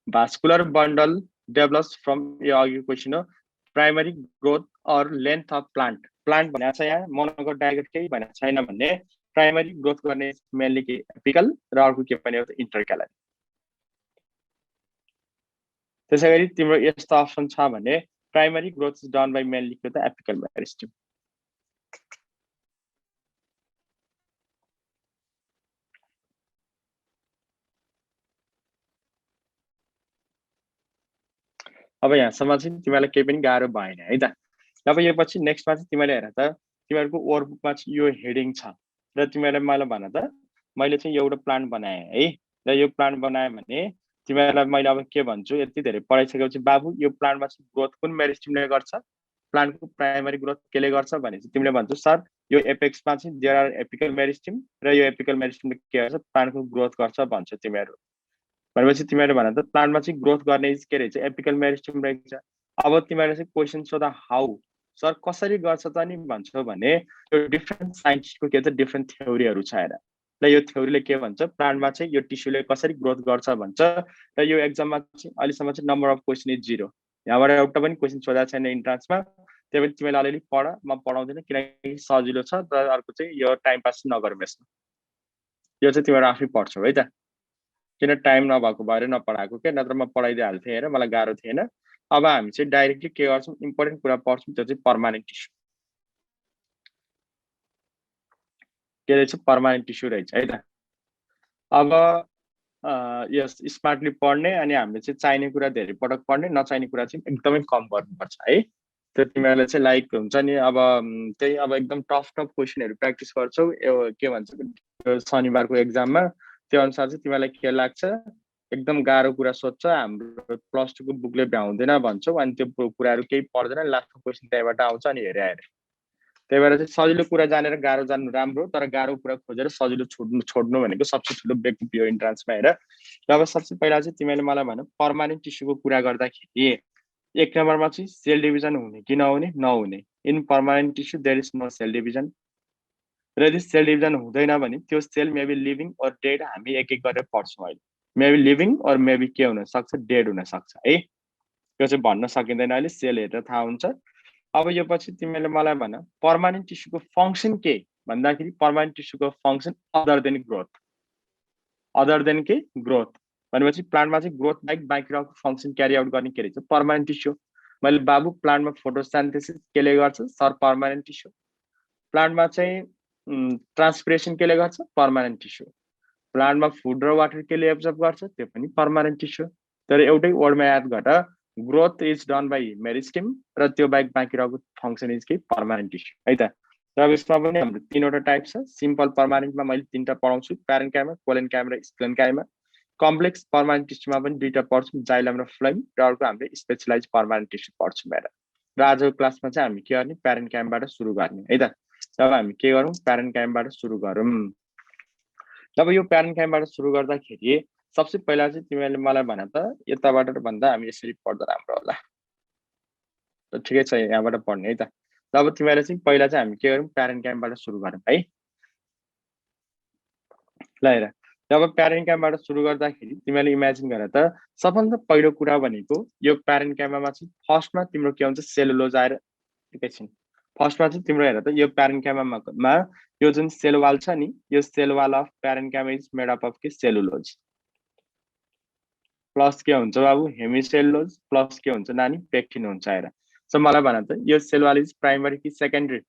भास्कुलर बन्डल डेभलप्स फ्रम यो अघिको क्वेसन हो primary growth or length of plant. Plant भनेको छ यहाँ मोनोको डायगोट केही भनेको छैन भन्ने प्राइमरी ग्रोथ गर्ने मेनली के एपिकल र अर्को के पनि हो त इन्टरक्यालरी। त्यसै गरी तिम्रो यस्तो अप्सन छ भने primary growth is done by mainly के त एपिकल मेरिस्टिम। अब यहाँसम्म चाहिँ तिमीलाई केही पनि गाह्रो भएन है त। अब यो पछि नेक्स्टमा चाहिँ तिमीले हेर त तिमीहरूको वर्कबुकमा चाहिँ यो हेडिङ छ र तिमीले मलाई भन त मैले चाहिँ एउटा प्लान्ट बनाएँ है र यो प्लान्ट बनाएँ भने तिमीलाई मैले अब के भन्छु यति धेरै पढाइसकेपछि बाबु यो प्लान्टमा चाहिँ ग्रोथ कुन मेरिस्टिमले गर्छ प्लान्टको प्राइमरी ग्रोथ केले गर्छ भने चाहिँ तिमीले भन्छौ सर यो एपेक्समा चाहिँ देयर आर एपिकल मेरिस्टिम र यो एपिकल मेरिस्टिमले के गर्छ प्लान्टको ग्रोथ गर्छ भन्छ तिमीहरू। भनेपछि तिमीहरूले भन त प्लान्टमा चाहिँ ग्रोथ गर्ने के रहेछ एपिकल मेरिस्टिम रहेछ। अब तिमीहरूले चाहिँ क्वेसन सोधा हाउ सर कसरी गर्छ त नि भन्छौ भने यो डिफ्रेन्ट साइन्टिस्टको के छ डिफ्रेन्ट थ्योरीहरू छ हेर र यो थ्योरीले के भन्छ प्लान्टमा चाहिँ यो टिस्युले कसरी ग्रोथ गर्छ भन्छ र यो एक्जाममा चाहिँ अहिलेसम्म चाहिँ नम्बर अफ क्वेसन इज 0। यहाँबाट एउटा पनि क्वेसन सोधेको छैन इन्ट्रान्समा, त्यही भएर तिमीले अलिअलि पढ म पढाउँदिनँ किनकि सजिलो छ तर अर्को चाहिँ यो टाइम पास नगरौँ यसमा। यो चाहिँ तिमीहरू आफै पढ्छौ है त किन टाइम नभएको भएर नपढाएको के नत्र म पढाइदिइहाल्थेँ हेर मलाई गाह्रो थिएन। अब हामी चाहिँ डाइरेक्टली के गर्छौँ इम्पोर्टेन्ट कुरा पढ्छौँ त्यो चाहिँ पर्मानेन्ट टिस्यु के रहेछ पर्मानेन्ट टिस्यु रहेछ है त। अब यस स्मार्टली पढ्ने अनि हामीले चाहिँ चाहिने कुरा धेरै पटक पढ्ने, नचाहिने कुरा चाहिँ एकदमै कम गर्नुपर्छ है। त्यो तिमीहरूले चाहिँ लाइक हुन्छ नि अब त्यही अब एकदम टफ क्वेसनहरू प्र्याक्टिस गर्छौ के भन्छ शनिबारको एक्जाममा, त्यो अनुसार चाहिँ तिमीलाई के लाग्छ एकदम गाह्रो कुरा सोध्छ, हाम्रो प्लस 2 को बुकले भ्याउँदैन भन्छौ, अनि त्यो कुराहरू केही पर्दैन, लास्टको क्वेसन त्यहीबाट आउँछ अनि हेरे हेरे। त्यही भएर चाहिँ सजिलो कुरा जानेर गाह्रो जान्नु राम्रो, तर गाह्रो कुरा खोजेर सजिलो छोड्नु भनेको सबसे ठुलो बेकुपी हो इन्ट्रान्समा हेर। अब सबसे पहिला चाहिँ तिमीले मलाई भन पर्मानेन्ट टिस्युको कुरा गर्दाखेरि 1 नम्बरमा चाहिँ सेल डिभिजन हुने कि नहुने? नहुने। In permanent tissue there is no cell division. र यदि सेल डिभिजन हुँदैन भने त्यो cell maybe living or dead हामी एक एक गरेर पढ्छौँ अहिले। मेबी लिभिङ अर मेबी के हुन सक्छ, डेड हुन सक्छ है। त्यो चाहिँ भन्न सकिँदैन अहिले, सेल हेरेर थाहा हुन्छ। अब यो पछि तिमीले मलाई भन पर्मानेन्ट टिस्युको फङ्सन के भन्दाखेरि पर्मानेन्ट टिस्युको function other than growth. Other than के? ग्रोथ भनेपछि प्लान्टमा चाहिँ ग्रोथ बाहेक बाँकी रहेको फङ्सन क्यारी आउट गर्ने के रहेछ? Permanent tissue. मैले बाबु प्लान्टमा फोटोसिन्थेसिस केले गर्छ? Sir permanent tissue. प्लान्टमा चाहिँ ट्रान्सपिरेसन केले गर्छ? Permanent tissue. प्लान्टमा फुड र वाटर केले एब्जर्भ गर्छ? त्यो पनि पर्मानेन्ट टिस्यु। तर एउटै वर्डमा याद गर, growth is done by meristem र त्यो बाहेक बाँकी रहेको फङ्सन इज के? पर्मानेन्ट टिस्यु है त। र यसमा पनि हाम्रो 3वटा टाइप छ। सिम्पल पर्मानेन्टमा मैले 3टा पढाउँछु, प्यारेन्काइमा, कोलेन्काइमा र स्प्लेन्काइमा। कम्प्लेक्स पर्मानेन्ट टिस्युमा पनि 2टा पढ्छौँ, जाइलम र फ्लोएम, र अर्को हामीले स्पेशलाइज पर्मानेन्ट टिस्यु पढ्छौँ हेर। र आजको क्लासमा चाहिँ हामी के गर्ने? प्यारेन्काइमबाट सुरु गर्ने है त। अब हामी के गरौँ? प्यारेन्काइमबाट सुरु गरौँ। जब यो प्यारेन्काइमबाट सुरु गर्दाखेरि सबसे पहिला चाहिँ तिमीले मलाई भन त यताबाट भन्दा हामी यसरी पढ्दा राम्रो होला। त ठिकै छ, यहाँबाट पढ्ने है त। अब तिमीले चाहिँ पहिला चाहिँ हामी के गरौँ? प्यारेन्काइमबाट सुरु गरौँ है। ल हेर, जब प्यारेन्काइमबाट सुरु गर्दाखेरि तिमीले इमेजिन गर त सबभन्दा पहिलो कुरा भनेको यो प्यारेन्काइममा चाहिँ फर्स्टमा तिम्रो के हुन्छ? सेलुलोज आएर एकैछिन। फर्स्टमा चाहिँ तिम्रो हेर त यो प्यारेन्काइममा यो जुन सेल वाल छ नि, यो cell wall of parenchyma is made up of के? सेलुलोज। प्लस के हुन्छ बाबु? हेमिसेलुलोज। प्लस के हुन्छ नानी? पेक्टिन हुन्छ हेर। सो मलाई भन त यो सेल वाल इज प्राइमरी कि secondary?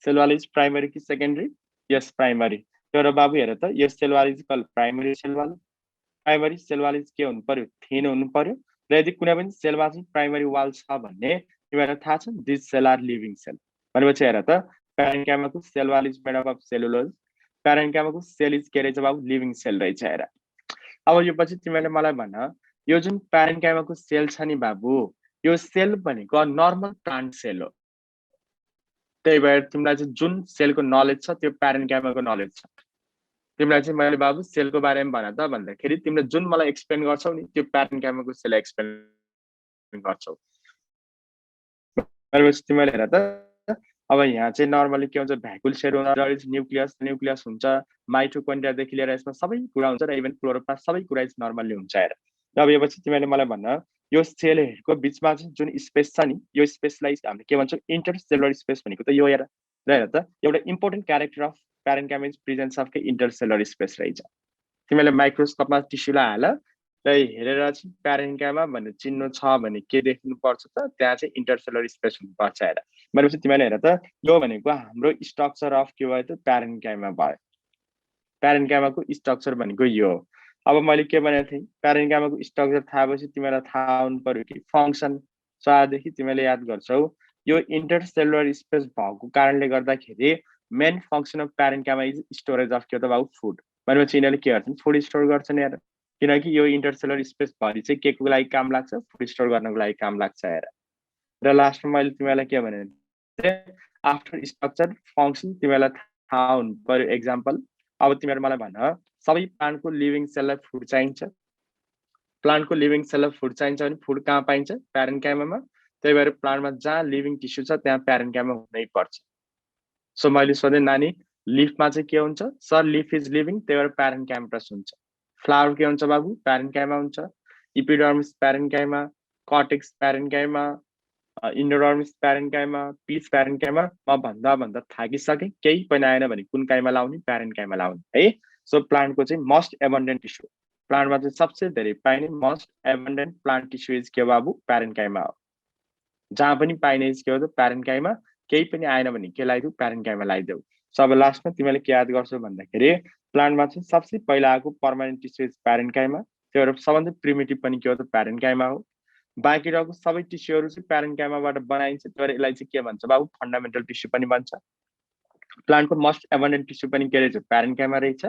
Cell wall is primary कि सेकेन्डरी? Yes primary. तर बाबु हेर त यो cell wall is call primary cell wall. Primary cell wall is के हुनु पर्यो? थिन हुनु पर्यो। र यदि कुनै पनि सेलमा चाहिँ प्राइमरी वाल छ भन्ने तिमीलाई थाहा छ, this cell are living cell भनेपछि हेर त प्यारेन्काइमाको cell wall is made up of cellulose. प्यारेन्काइमाको सेल इज के रहेछ बाबु? लिभिङ सेल रहेछ हेर। अब यो पछि तिमीले मलाई भन यो जुन प्यारेन्काइमाको सेल छ नि बाबु, यो सेल भनेको नर्मल प्लान्ट सेल हो। त्यही भएर तिमीलाई चाहिँ जुन सेलको नलेज छ त्यो प्यारेन्काइमाको नलेज छ। तिमीलाई चाहिँ मैले बाबु सेलको बारेमा भन त भन्दाखेरि तिमीले जुन मलाई एक्सप्लेन गर्छौ नि त्यो प्यारेन्काइमाको सेल एक्सप्लेन गर्छौ। भनेपछि तिमीले हेर त अब यहाँ चाहिँ नर्मली के हुन्छ? भ्याकुल सेल हुन्छ, न्युक्लियस हुन्छ, माइटोकोन्ड्रियादेखि लिएर यसमा सबै कुरा हुन्छ र इभन क्लोरोप्लास्ट सबै कुरा नर्मल्ली हुन्छ हेर। अब यो पछि तिमीले मलाई भन्न यो सेलहरूको बिचमा चाहिँ जुन स्पेस छ नि, यो स्पेसलाई हामीले के भन्छौँ? इन्टरसेलुलर स्पेस भनेको त यो हेर। र हेर त एउटा important character of parenchyma is presence of के? इन्टरसेलुलर स्पेस रहेछ। तिमीले माइक्रोस्कोपमा टिस्युलाई हाल र हेरेर चाहिँ प्यारेन्काइमा भनेर चिन्नु छ भने के देख्नुपर्छ त? त्यहाँ चाहिँ इन्टरसेलुलर स्पेस हुनुपर्छ हेर। भनेपछि तिमीले हेर त यो भनेको हाम्रो स्ट्रक्चर अफ के भयो त? प्यारेन्काइमा भयो। प्यारेन्काइमाको स्ट्रक्चर भनेको यो हो। अब मैले के भनेको थिएँ? प्यारेन्काइमाको स्ट्रक्चर थाहा भएपछि तिमीलाई थाहा हुनु पर्यो कि फङ्सन। सो आजदेखि तिमीले याद गर्छौ यो इन्टरसेलुलर स्पेस भएको कारणले गर्दाखेरि main function of parenchyma is storage of के त बाबु? फुड। भनेपछि यिनीहरूले के गर्छन्? फुड स्टोर गर्छन् हेर। किनकि यो इन्टरसेलुलर स्पेस भरि चाहिँ के को लागि काम लाग्छ? फुड स्टोर गर्नको लागि काम लाग्छ हेर। र लास्टमा मैले तिमीलाई के भने आफ्टर स्ट्रक्चर फङ्सन तिमीलाई थाहा हुनु पर्यो। एक्जाम्पल अब तिमीहरू मलाई भन सबै प्लान्टको लिभिङ सेललाई फुड चाहिन्छ। प्लान्टको लिभिङ सेललाई फुड चाहिन्छ भने फुड कहाँ पाइन्छ? प्यारेन्काइमामा। त्यही भएर प्लान्टमा जहाँ लिभिङ टिस्यु छ त्यहाँ प्यारेन्काइमा हुनै पर्छ। सो मैले सोधेँ नानी लिफमा चाहिँ के हुन्छ? सर लिफ इज लिभिङ, त्यही भएर प्यारेन्काइमस हुन्छ। फ्लावर के हुन्छ बाबु? प्यारेन्काइमा हुन्छ। Epidermis parenchyma, cortex parenchyma, endodermis parenchyma, pith parenchyma. म भन्दा थाकिसकेँ, केही पनि आएन भने कुन काइमा लाउने? प्यारेन्काइमा लाउने है। सो प्लान्टको चाहिँ मोस्ट एबन्डेन्ट टिस्यु, प्लान्टमा चाहिँ सबसे धेरै पाइने मोस्ट एबन्डेन्ट प्लान्ट टिस्यु इज के बाबु? प्यारेन्काइमा हो। जहाँ पनि पाइने इज के हो त? प्यारेन्काइमा। केही पनि आएन भने के लगाइदेऊ प्यारेन्काइमा लगाइदेऊ सो अब लास्टमा तिमीले के याद गर्छौ भन्दाखेरि प्लान्टमा चाहिँ सबसे पहिला आएको पर्मानेन्ट टिस्यु प्यारेन्काइमा त्यो भएर सबभन्दा प्रिमिटिभ पनि के हो त प्यारेन्काइमा हो बाँकी रहेको सबै टिस्युहरू चाहिँ प्यारेन्काइमाबाट बनाइन्छ त्यो भएर यसलाई चाहिँ के भन्छ बाबु फन्डामेन्टल टिस्यु पनि भन्छ प्लान्टको मोस्ट एबन्डेन्ट टिस्यु पनि के रहेछ प्यारेन्काइमा रहेछ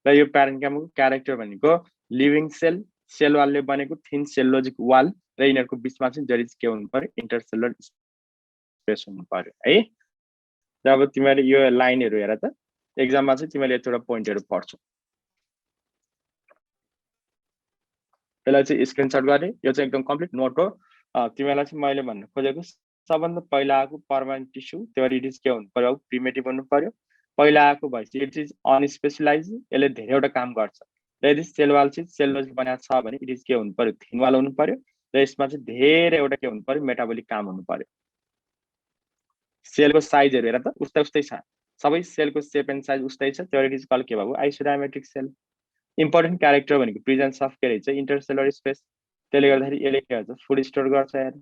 र यो प्यारेन्काइमाको क्यारेक्टर भनेको लिभिङ सेल वालले बनेको थिन सेलोजिक वाल र यिनीहरूको बिचमा चाहिँ जरि के हुनु पर्यो इन्टरसेलुलर स्पेस हुनु पर्यो है र अब तिमीले यो लाइनहरु हेर त एक्जाममा चाहिँ तिमीले यतिवटा पोइन्टहरु पढ्छौ यसलाई चाहिँ स्क्रिनशट गर्ने यो चाहिँ एकदम कम्प्लिट नोट हो तिमीलाई चाहिँ मैले भन्न खोजेको सबभन्दा पहिला आएको पर्मानेन्ट टिस्यु त्यो इट इज के हुनु पर्यो प्रिमिटिभ हुनु पर्यो पहिला आएको भएपछि इट इज अनस्पेशलाइज यसले धेरैवटा काम गर्छ र यदि सेल वाल चाहिँ सेलोजिक बनाएको छ भने इट इज के हुनु पर्यो थिन वाल हुनु पर्यो र यसमा चाहिँ धेरैवटा के हुनु पर्यो मेटाबोलिक काम हुनु पर्यो सेलको साइजहरु हेर त उस्तै छ सबै सेलको शेप एन्ड साइज उस्तै छ त्यो इट इज कल्ड के बाबु आइसोडायमेट्रिक सेल इम्पोर्टेन्ट क्यारेक्टर भनेको प्रेजेन्स अफ के रहेछ इन्टरसेलुलर स्पेस त्यसले गर्दाखेरि यसले के गर्छ फुड स्टोर गर्छ यार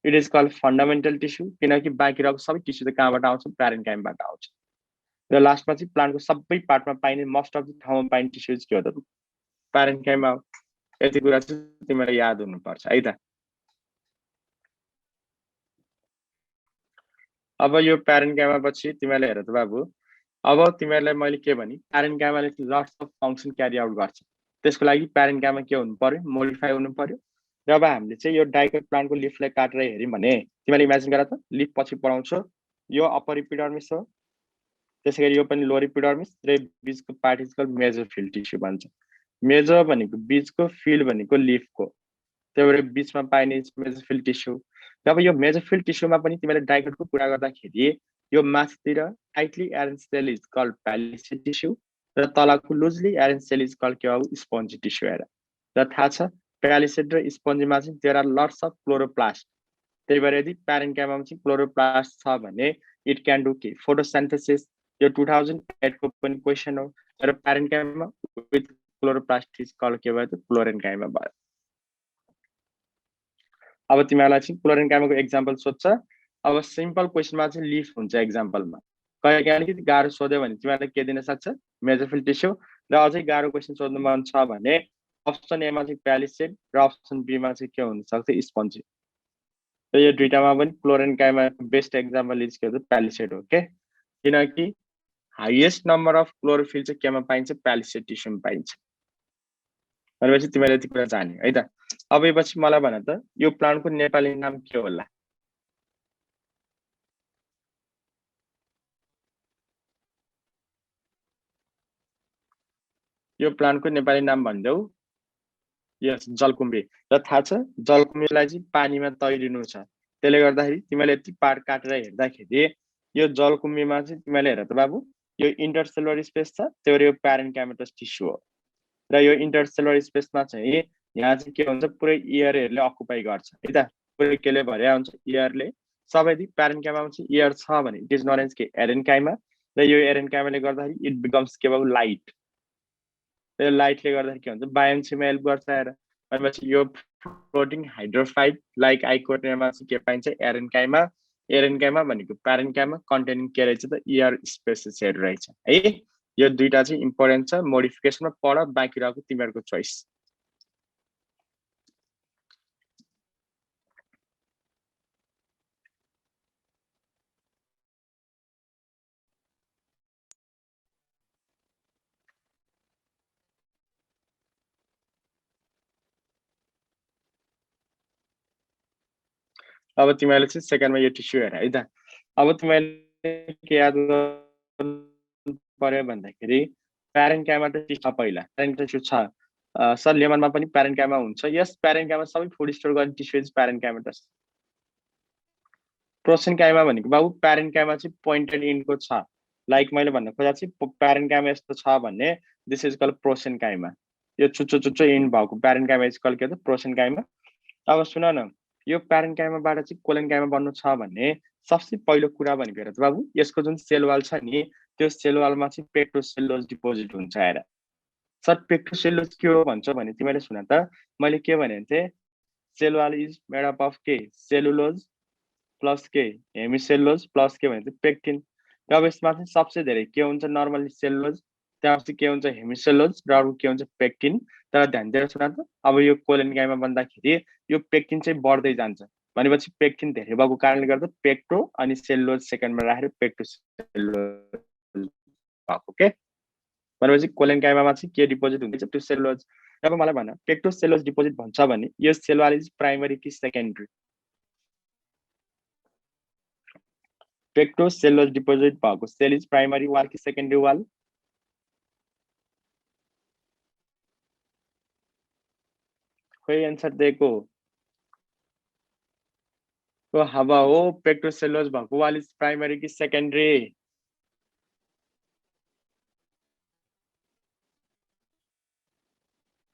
it is called fundamental tissue किनकि बाँकी रहेको सबै टिस्यु चाहिँ कहाँबाट आउँछ प्यारेन्काइमबाट आउँछ र लास्टमा चाहिँ प्लान्टको सबै पार्टमा पाइने मोस्ट अफ द ठाउँमा पाइने टिस्यु के हो त प्यारेन्काइमा हो यति कुरा चाहिँ तिमीलाई याद हुनुपर्छ है त अब यो प्यारेन्काइमा पछि तिमीले हेर त बाबु अब तिमीलाई मैले के भने प्यारेन्काइमाले lots of function carry out गर्छ त्यसको लागि प्यारेन्काइमा के हुनु पर्यो मोडिफाई हुनु पर्यो र अब हामीले चाहिँ यो डाइकोट प्लान्टको लिफलाई काटेर हेर्यौं भने तिमीले इमेजिन गर त लिफ पछि पढाउँछौ यो अपर एपिडर्मिस हो त्यसैगरी यो पनि लोअर एपिडर्मिस र बीचको part is called mesophyll tissue भन्छ मेजो भनेको बीचको फिल भनेको लिफको त्यो भएर बीचमा पाइने मेसोफिल टिस्यु अब यो मेसोफिल टिस्युमा पनि तिमीले डाइकोटको कुरा गर्दाखेरि यो माथितिर tightly arrange cell is called palisade tissue र तलको loosely arrange cell is called के हो स्पोन्जी टिस्यु हेर र थाहा छ प्यालिसेड र स्पोन्जीमा चाहिँ there are lots of chloroplast त्यही भएर यदि प्यारेन्काइमामा चाहिँ क्लोरोप्लास्ट छ भने इट क्यान डु के फोटोसिन्थेसिस यो 2008 को पनि क्वेशन हो तर parenchyma with chloroplast is called के भयो त क्लोरेन्काइमा भयो अब तिमीलाई चाहिँ क्लोरेन्काइमाको एक्जाम्पल सोध्छ अब सिम्पल क्वेशनमा चाहिँ लिफ हुन्छ एक्जाम्पलमा कहिले अलिकति गाह्रो सोध्यो भने तिमीलाई के दिन सक्छ मेसोफिल टिस्यु र अझै गाह्रो क्वेशन सोध्नु मन छ भने अप्सन ए मा चाहिँ प्यालिसेड र अप्सन बी मा चाहिँ के हुन सक्छ स्पोन्जी र यो दुईटामा पनि क्लोरेन्काइमा बेस्ट एक्जाम्पल इज के हो प्यालिसेड हो के किनकि हाईएस्ट नम्बर अफ क्लोरोफिल चाहिँ केमा पाइन्छ प्यालिसेड टिस्युमा पाइन्छ भनेपछि तिमीले यति कुरा जान्यौ है त अब यसपछि मलाई भन त यो प्लान्टको नेपाली नाम के होला यो प्लान्टको नेपाली नाम भनिदेऊ यस जलकुम्भी र थाहा छ जलकुम्भीलाई चाहिँ पानीमा तैरिनु छ त्यसले गर्दाखेरि तिमीले यति पार्ट काटेर हेर्दाखेरि यो जलकुम्भीमा चाहिँ तिमीले हेर त बाबु यो इन्टरसेलुलर स्पेस छ त्यो यो प्यारेन्काइमेटस टिस्यु हो र यो इन्टरसेलुलर स्पेसमा चाहिँ यहाँ चाहिँ के हुन्छ पुरै एयरहरुले अकुपाई गर्छ है त पुरै केले भर्या हुन्छ एयरले सबैदी प्यारेन्काइमामा चाहिँ एयर छ भने इट इज नोन एज के एरेन्काइमा र यो एरेन्काइमाले गर्दाखेरि इट बिकम्स के बाबु लाइट यो लाइटले गर्दाखेरि के हुन्छ बायोन्सीमा हेल्प गर्छ हेर भनेपछि यो फ्लोटिङ हाइड्रोफाइट लाइक आइकोटनेमा चाहिँ के पाइन्छ एरेन्काइमा भनेको प्यारेन्काइमा कन्टेनिङ के रहेछ त एयर स्पेसेसहरु रहेछ है यो दुईटा चाहिँ इम्पोर्टेन्ट छ मोडिफिकेसनमा पढ बाँकी रहेको तिमीहरुको चोइस अब तिमीले चाहिँ सेकेन्डमा यो टिस्यु हेर है त अब तिमीले के याद पर्यो भन्दाखेरि प्यारेन्काइमा त टिस्यु पहिला टिस्यु छ सर लेमनमा पनि प्यारेन्काइमा हुन्छ यस प्यारेन्काइमा सबै फुड स्टोर गर्ने टिस्यु इज प्यारेन्काइमेटस प्रोसेन्काइमा भनेको बाबु प्यारेन्काइमा चाहिँ पोइन्टेड इन्डको छ लाइक मैले भन्न खोजा चाहिँ प्यारेन्काइमा यस्तो छ भन्ने दिस इज कल्ड प्रोसेन्काइमा यो चुच्चो इन्ड भएको प्यारेन्काइमा इज कल्ड के त प्रोसेन्काइमा अब सुन न यो प्यारेन्काइमाबाट चाहिँ कोलेन्काइमा बन्नु छ भने सबसे पहिलो कुरा भनेको हेर त बाबु यसको जुन सेल वाल छ नि त्यो सेल वालमा चाहिँ पेक्टोसेलुलोज डिपोजिट हुन्छ हेर सर पेक्टोसेलुलोज के हो भन्छ भने तिमीले सुन त मैले के भने थिए sale wall is made up of के सेलुलोज प्लस के हेमिसेलुलोज प्लस के भने चाहिँ पेक्टिन र अब यसमा चाहिँ सबसे धेरै के हुन्छ नर्मली सेलुलोज त्यसपछि के हुन्छ हेमिसेलुलोज र अरु के हुन्छ पेक्टिन तर ध्यान दिएर सुन त अब यो कोलेनकाइमा बन्दाखेरि यो पेक्टिन चाहिँ बढ्दै जान्छ भनेपछि पेक्टिन धेरै भएको कारणले गर्दा पेक्टो अनि सेलुलोज सेकेन्डमा राखेर पेक्टो सेलुलोज भएको के भनेपछि कोलेनकाइमामा चाहिँ के डिपोजिट हुन्छ पेक्टो सेलुलोज अब मलाई भन पेक्टो सेलुलोज डिपोजिट भन्छ भने यो सेल वाल इज प्राइमरी कि सेकेन्डरी पेक्टो सेलुलोज डिपोजिट भएको सेल इज प्राइमरी वाल कि सेकेन्डरी वाल खोइ एन्सर दिएको हो हावा हो पेक्टो सेलुलोज भएको वाल इज प्राइमरी कि सेकेन्डरी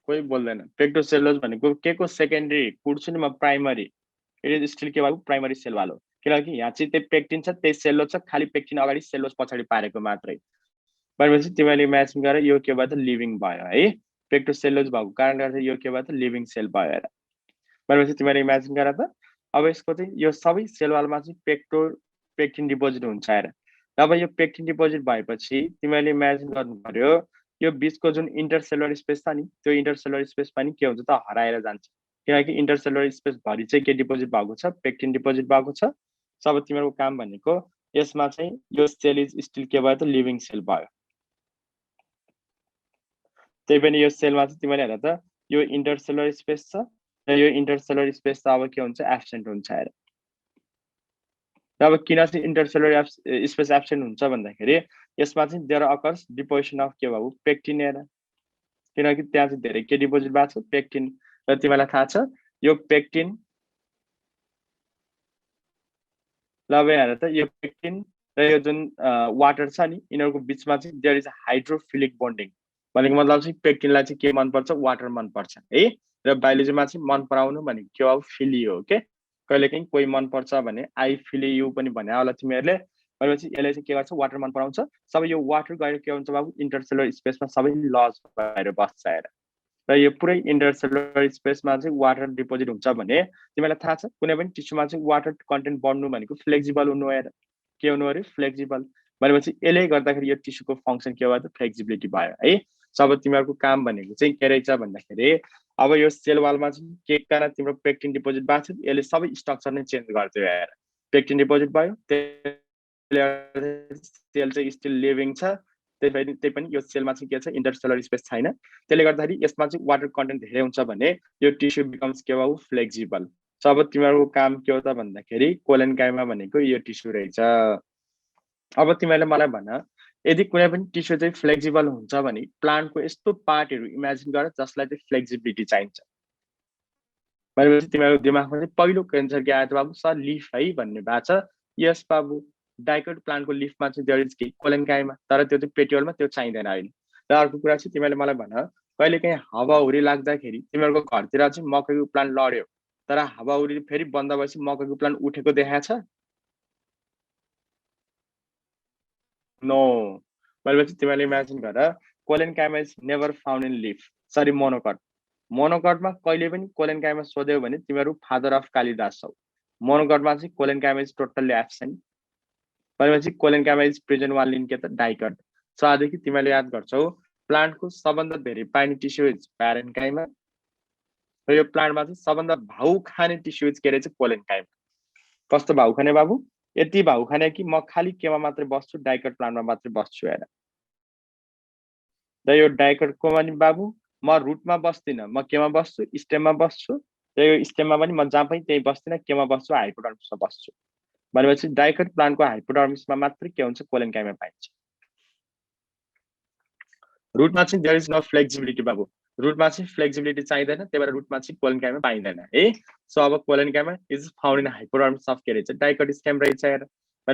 कोही बोल्दैन पेक्टो सेलुलोज भनेको के को सेकेन्डरी कुर्छु नि म प्राइमरी इट इज स्टिल के भएको प्राइमरी सेल वाल हो किनकि यहाँ चाहिँ त्यही पेक्टिन छ त्यही सेलुलोज छ खाली पेक्टिन अगाडि सेलुलोज पछाडि पारेको मात्रै भनेपछि तिमीले इमेजिन गर यो के भयो त लिभिङ भयो है पेक्टो सेलुलोज भएको कारणले गर्दा यो के भयो त लिभिङ सेल भयो र भनेपछि तिमीले इमेजिन गर त अब यसको चाहिँ यो सबै सेल वालमा चाहिँ पेक्टिन डिपोजिट हुन्छ र अब यो पेक्टिन डिपोजिट भएपछि तिमीले इमेजिन गर्नु पर्यो यो बिचको जुन इन्टरसेलुलर स्पेस छ नि त्यो इन्टरसेलुलर स्पेस पनि के हुन्छ त हराएर जान्छ किनकि इन्टरसेलुलर स्पेस भरि चाहिँ के डिपोजिट भएको छ पेक्टिन डिपोजिट भएको छ अब तिमीहरूको काम भनेको यसमा चाहिँ यो सेल इज स्टिल के भयो त लिभिङ सेल भयो त्यही पनि यो सेलमा चाहिँ तिमीले हेर त यो इन्टरसेलुलर स्पेस छ र यो इन्टरसेलुलर स्पेस त अब के हुन्छ एब्सेन्ट हुन्छ हेर अब किन चाहिँ इन्टरसेलुलर स्पेस एब्सेन्ट हुन्छ भन्दाखेरि यसमा चाहिँ देयर अकर्स डिपोजिसन अफ के भयो पेक्टिन हेर किनकि त्यहाँ चाहिँ धेरै के डिपोजिट भएको छ पेक्टिन र तिमीलाई थाहा छ यो पेक्टिन ल अब हेर त यो पेक्टिन र यो जुन वाटर छ नि यिनीहरूको बिचमा चाहिँ देयर इज हाइड्रोफिलिक बन्डिङ भनेको मतलब चाहिँ पेक्टिनलाई चाहिँ के मनपर्छ वाटर मनपर्छ है र बायोलोजीमा चाहिँ मन पराउनु भनेको के हो फिलियो हो के कहिलेकाहीँ कोही मनपर्छ भने आई फिल यु पनि भने होला तिमीहरूले भनेपछि यसले चाहिँ के गर्छ वाटर मन पराउँछ सबै यो वाटर गएर के हुन्छ बाबु इन्टरसेलुलर स्पेसमा सबै लज भएर बस्छ हेर र यो पुरै इन्टरसेलुलर स्पेसमा चाहिँ वाटर डिपोजिट हुन्छ भने तिमीलाई थाहा छ कुनै पनि टिस्युमा चाहिँ वाटर कन्टेन्ट बढ्नु भनेको फ्लेक्सिबल हुनु अरे के हुनु अरे फ्लेक्सिबल भनेपछि यसले गर्दाखेरि यो टिस्युको फङ्सन के भयो त फ्लेक्सिबिलिटी भयो है अब तिमीहरूको काम भनेको चाहिँ के रहेछ भन्दाखेरि अब यो सेल वालमा चाहिँ के कारण तिम्रो पेक्टिन डिपोजिट भएको छ यसले सबै स्ट्रक्चर नै चेन्ज गर्थ्यो हेर पेक्टिन डिपोजिट भयो सेल चाहिँ स्टिल लिभिङ छ त्यही पनि यो सेलमा चाहिँ के छ इन्टरसेलुलर स्पेस छैन त्यसले गर्दाखेरि यसमा चाहिँ वाटर कन्टेन्ट धेरै हुन्छ भने यो टिस्यु बिकम्स के भयो फ्लेक्सिबल अब तिमीहरूको काम के हो त भन्दाखेरि कोलेनकाइमा भनेको यो टिस्यु रहेछ अब तिमीहरूले मलाई भन यदि कुनै पनि टिस्यु चाहिँ फ्लेक्सिबल हुन्छ भने प्लान्टको यस्तो पार्टहरू इमेजिन गर जसलाई चाहिँ फ्लेक्सिबिलिटी चाहिन्छ भनेपछि तिमीहरूको दिमागमा चाहिँ पहिलो एन्सर के आयो त बाबु सर लिफ है भन्ने भएको छ यस बाबु डाइकोट प्लान्टको लिफमा चाहिँ देयर इज के कोलेनकाइमा तर त्यो चाहिँ पेटियोलमा त्यो चाहिँदैन अहिले र अर्को कुरा चाहिँ तिमीले मलाई भन कहिलेकाहीँ हावाहुरी लाग्दाखेरि तिमीहरूको घरतिर चाहिँ मकैको प्लान्ट लड्यो तर हावाहुरी फेरि बन्द भएपछि मकैको प्लान्ट उठेको देखाएको छ नो भनेपछि तिमीले इमेजिन गर collenchyma is never found in leaf sorry मोनोकटमा कहिले पनि कोलेनकाइमा सोध्यो भने तिमीहरू फादर अफ कालिदास छौ मोनोकटमा चाहिँ कोलेनकाइमा इज टोटल्ली एब्सेन्ट भनेपछि collenchyma is present one in के त डाइकट सो आजदेखि तिमीले याद गर्छौ प्लान्टको सबभन्दा धेरै पाइने टिस्यु इज प्यारेन्काइमा र यो प्लान्टमा चाहिँ सबभन्दा भाउ खाने टिस्यु इज के रहेछ कोलेनकाइमा कस्तो भाउ खाने बाबु यति भाउ खाने कि म खालि केमा मात्रै बस्छु डाइकट प्लान्टमा मात्रै बस्छु हेर र यो डाइकटको पनि बाबु म रुटमा बस्दिनँ म केमा बस्छु स्टेममा बस्छु र यो स्टेममा पनि म जहाँ पनि त्यही बस्दिनँ केमा बस्छु हाइपोडर्मिसमा बस्छु भनेपछि डाइकट प्लान्टको हाइपोडर्मिसमा मात्रै के हुन्छ कोलेनकाइमा पाइन्छ रुटमा चाहिँ देयर इज नो फ्लेक्सिबिलिटी बाबु रुटमा चाहिँ फ्लेक्सिबिलिटी चाहिँदैन त्यही भएर रुटमा चाहिँ कोलेनकाइमा पाइँदैन है सो अब collenchyma is found in hypodermis of के रहेछ डाइकट स्टेम रहेछ हेर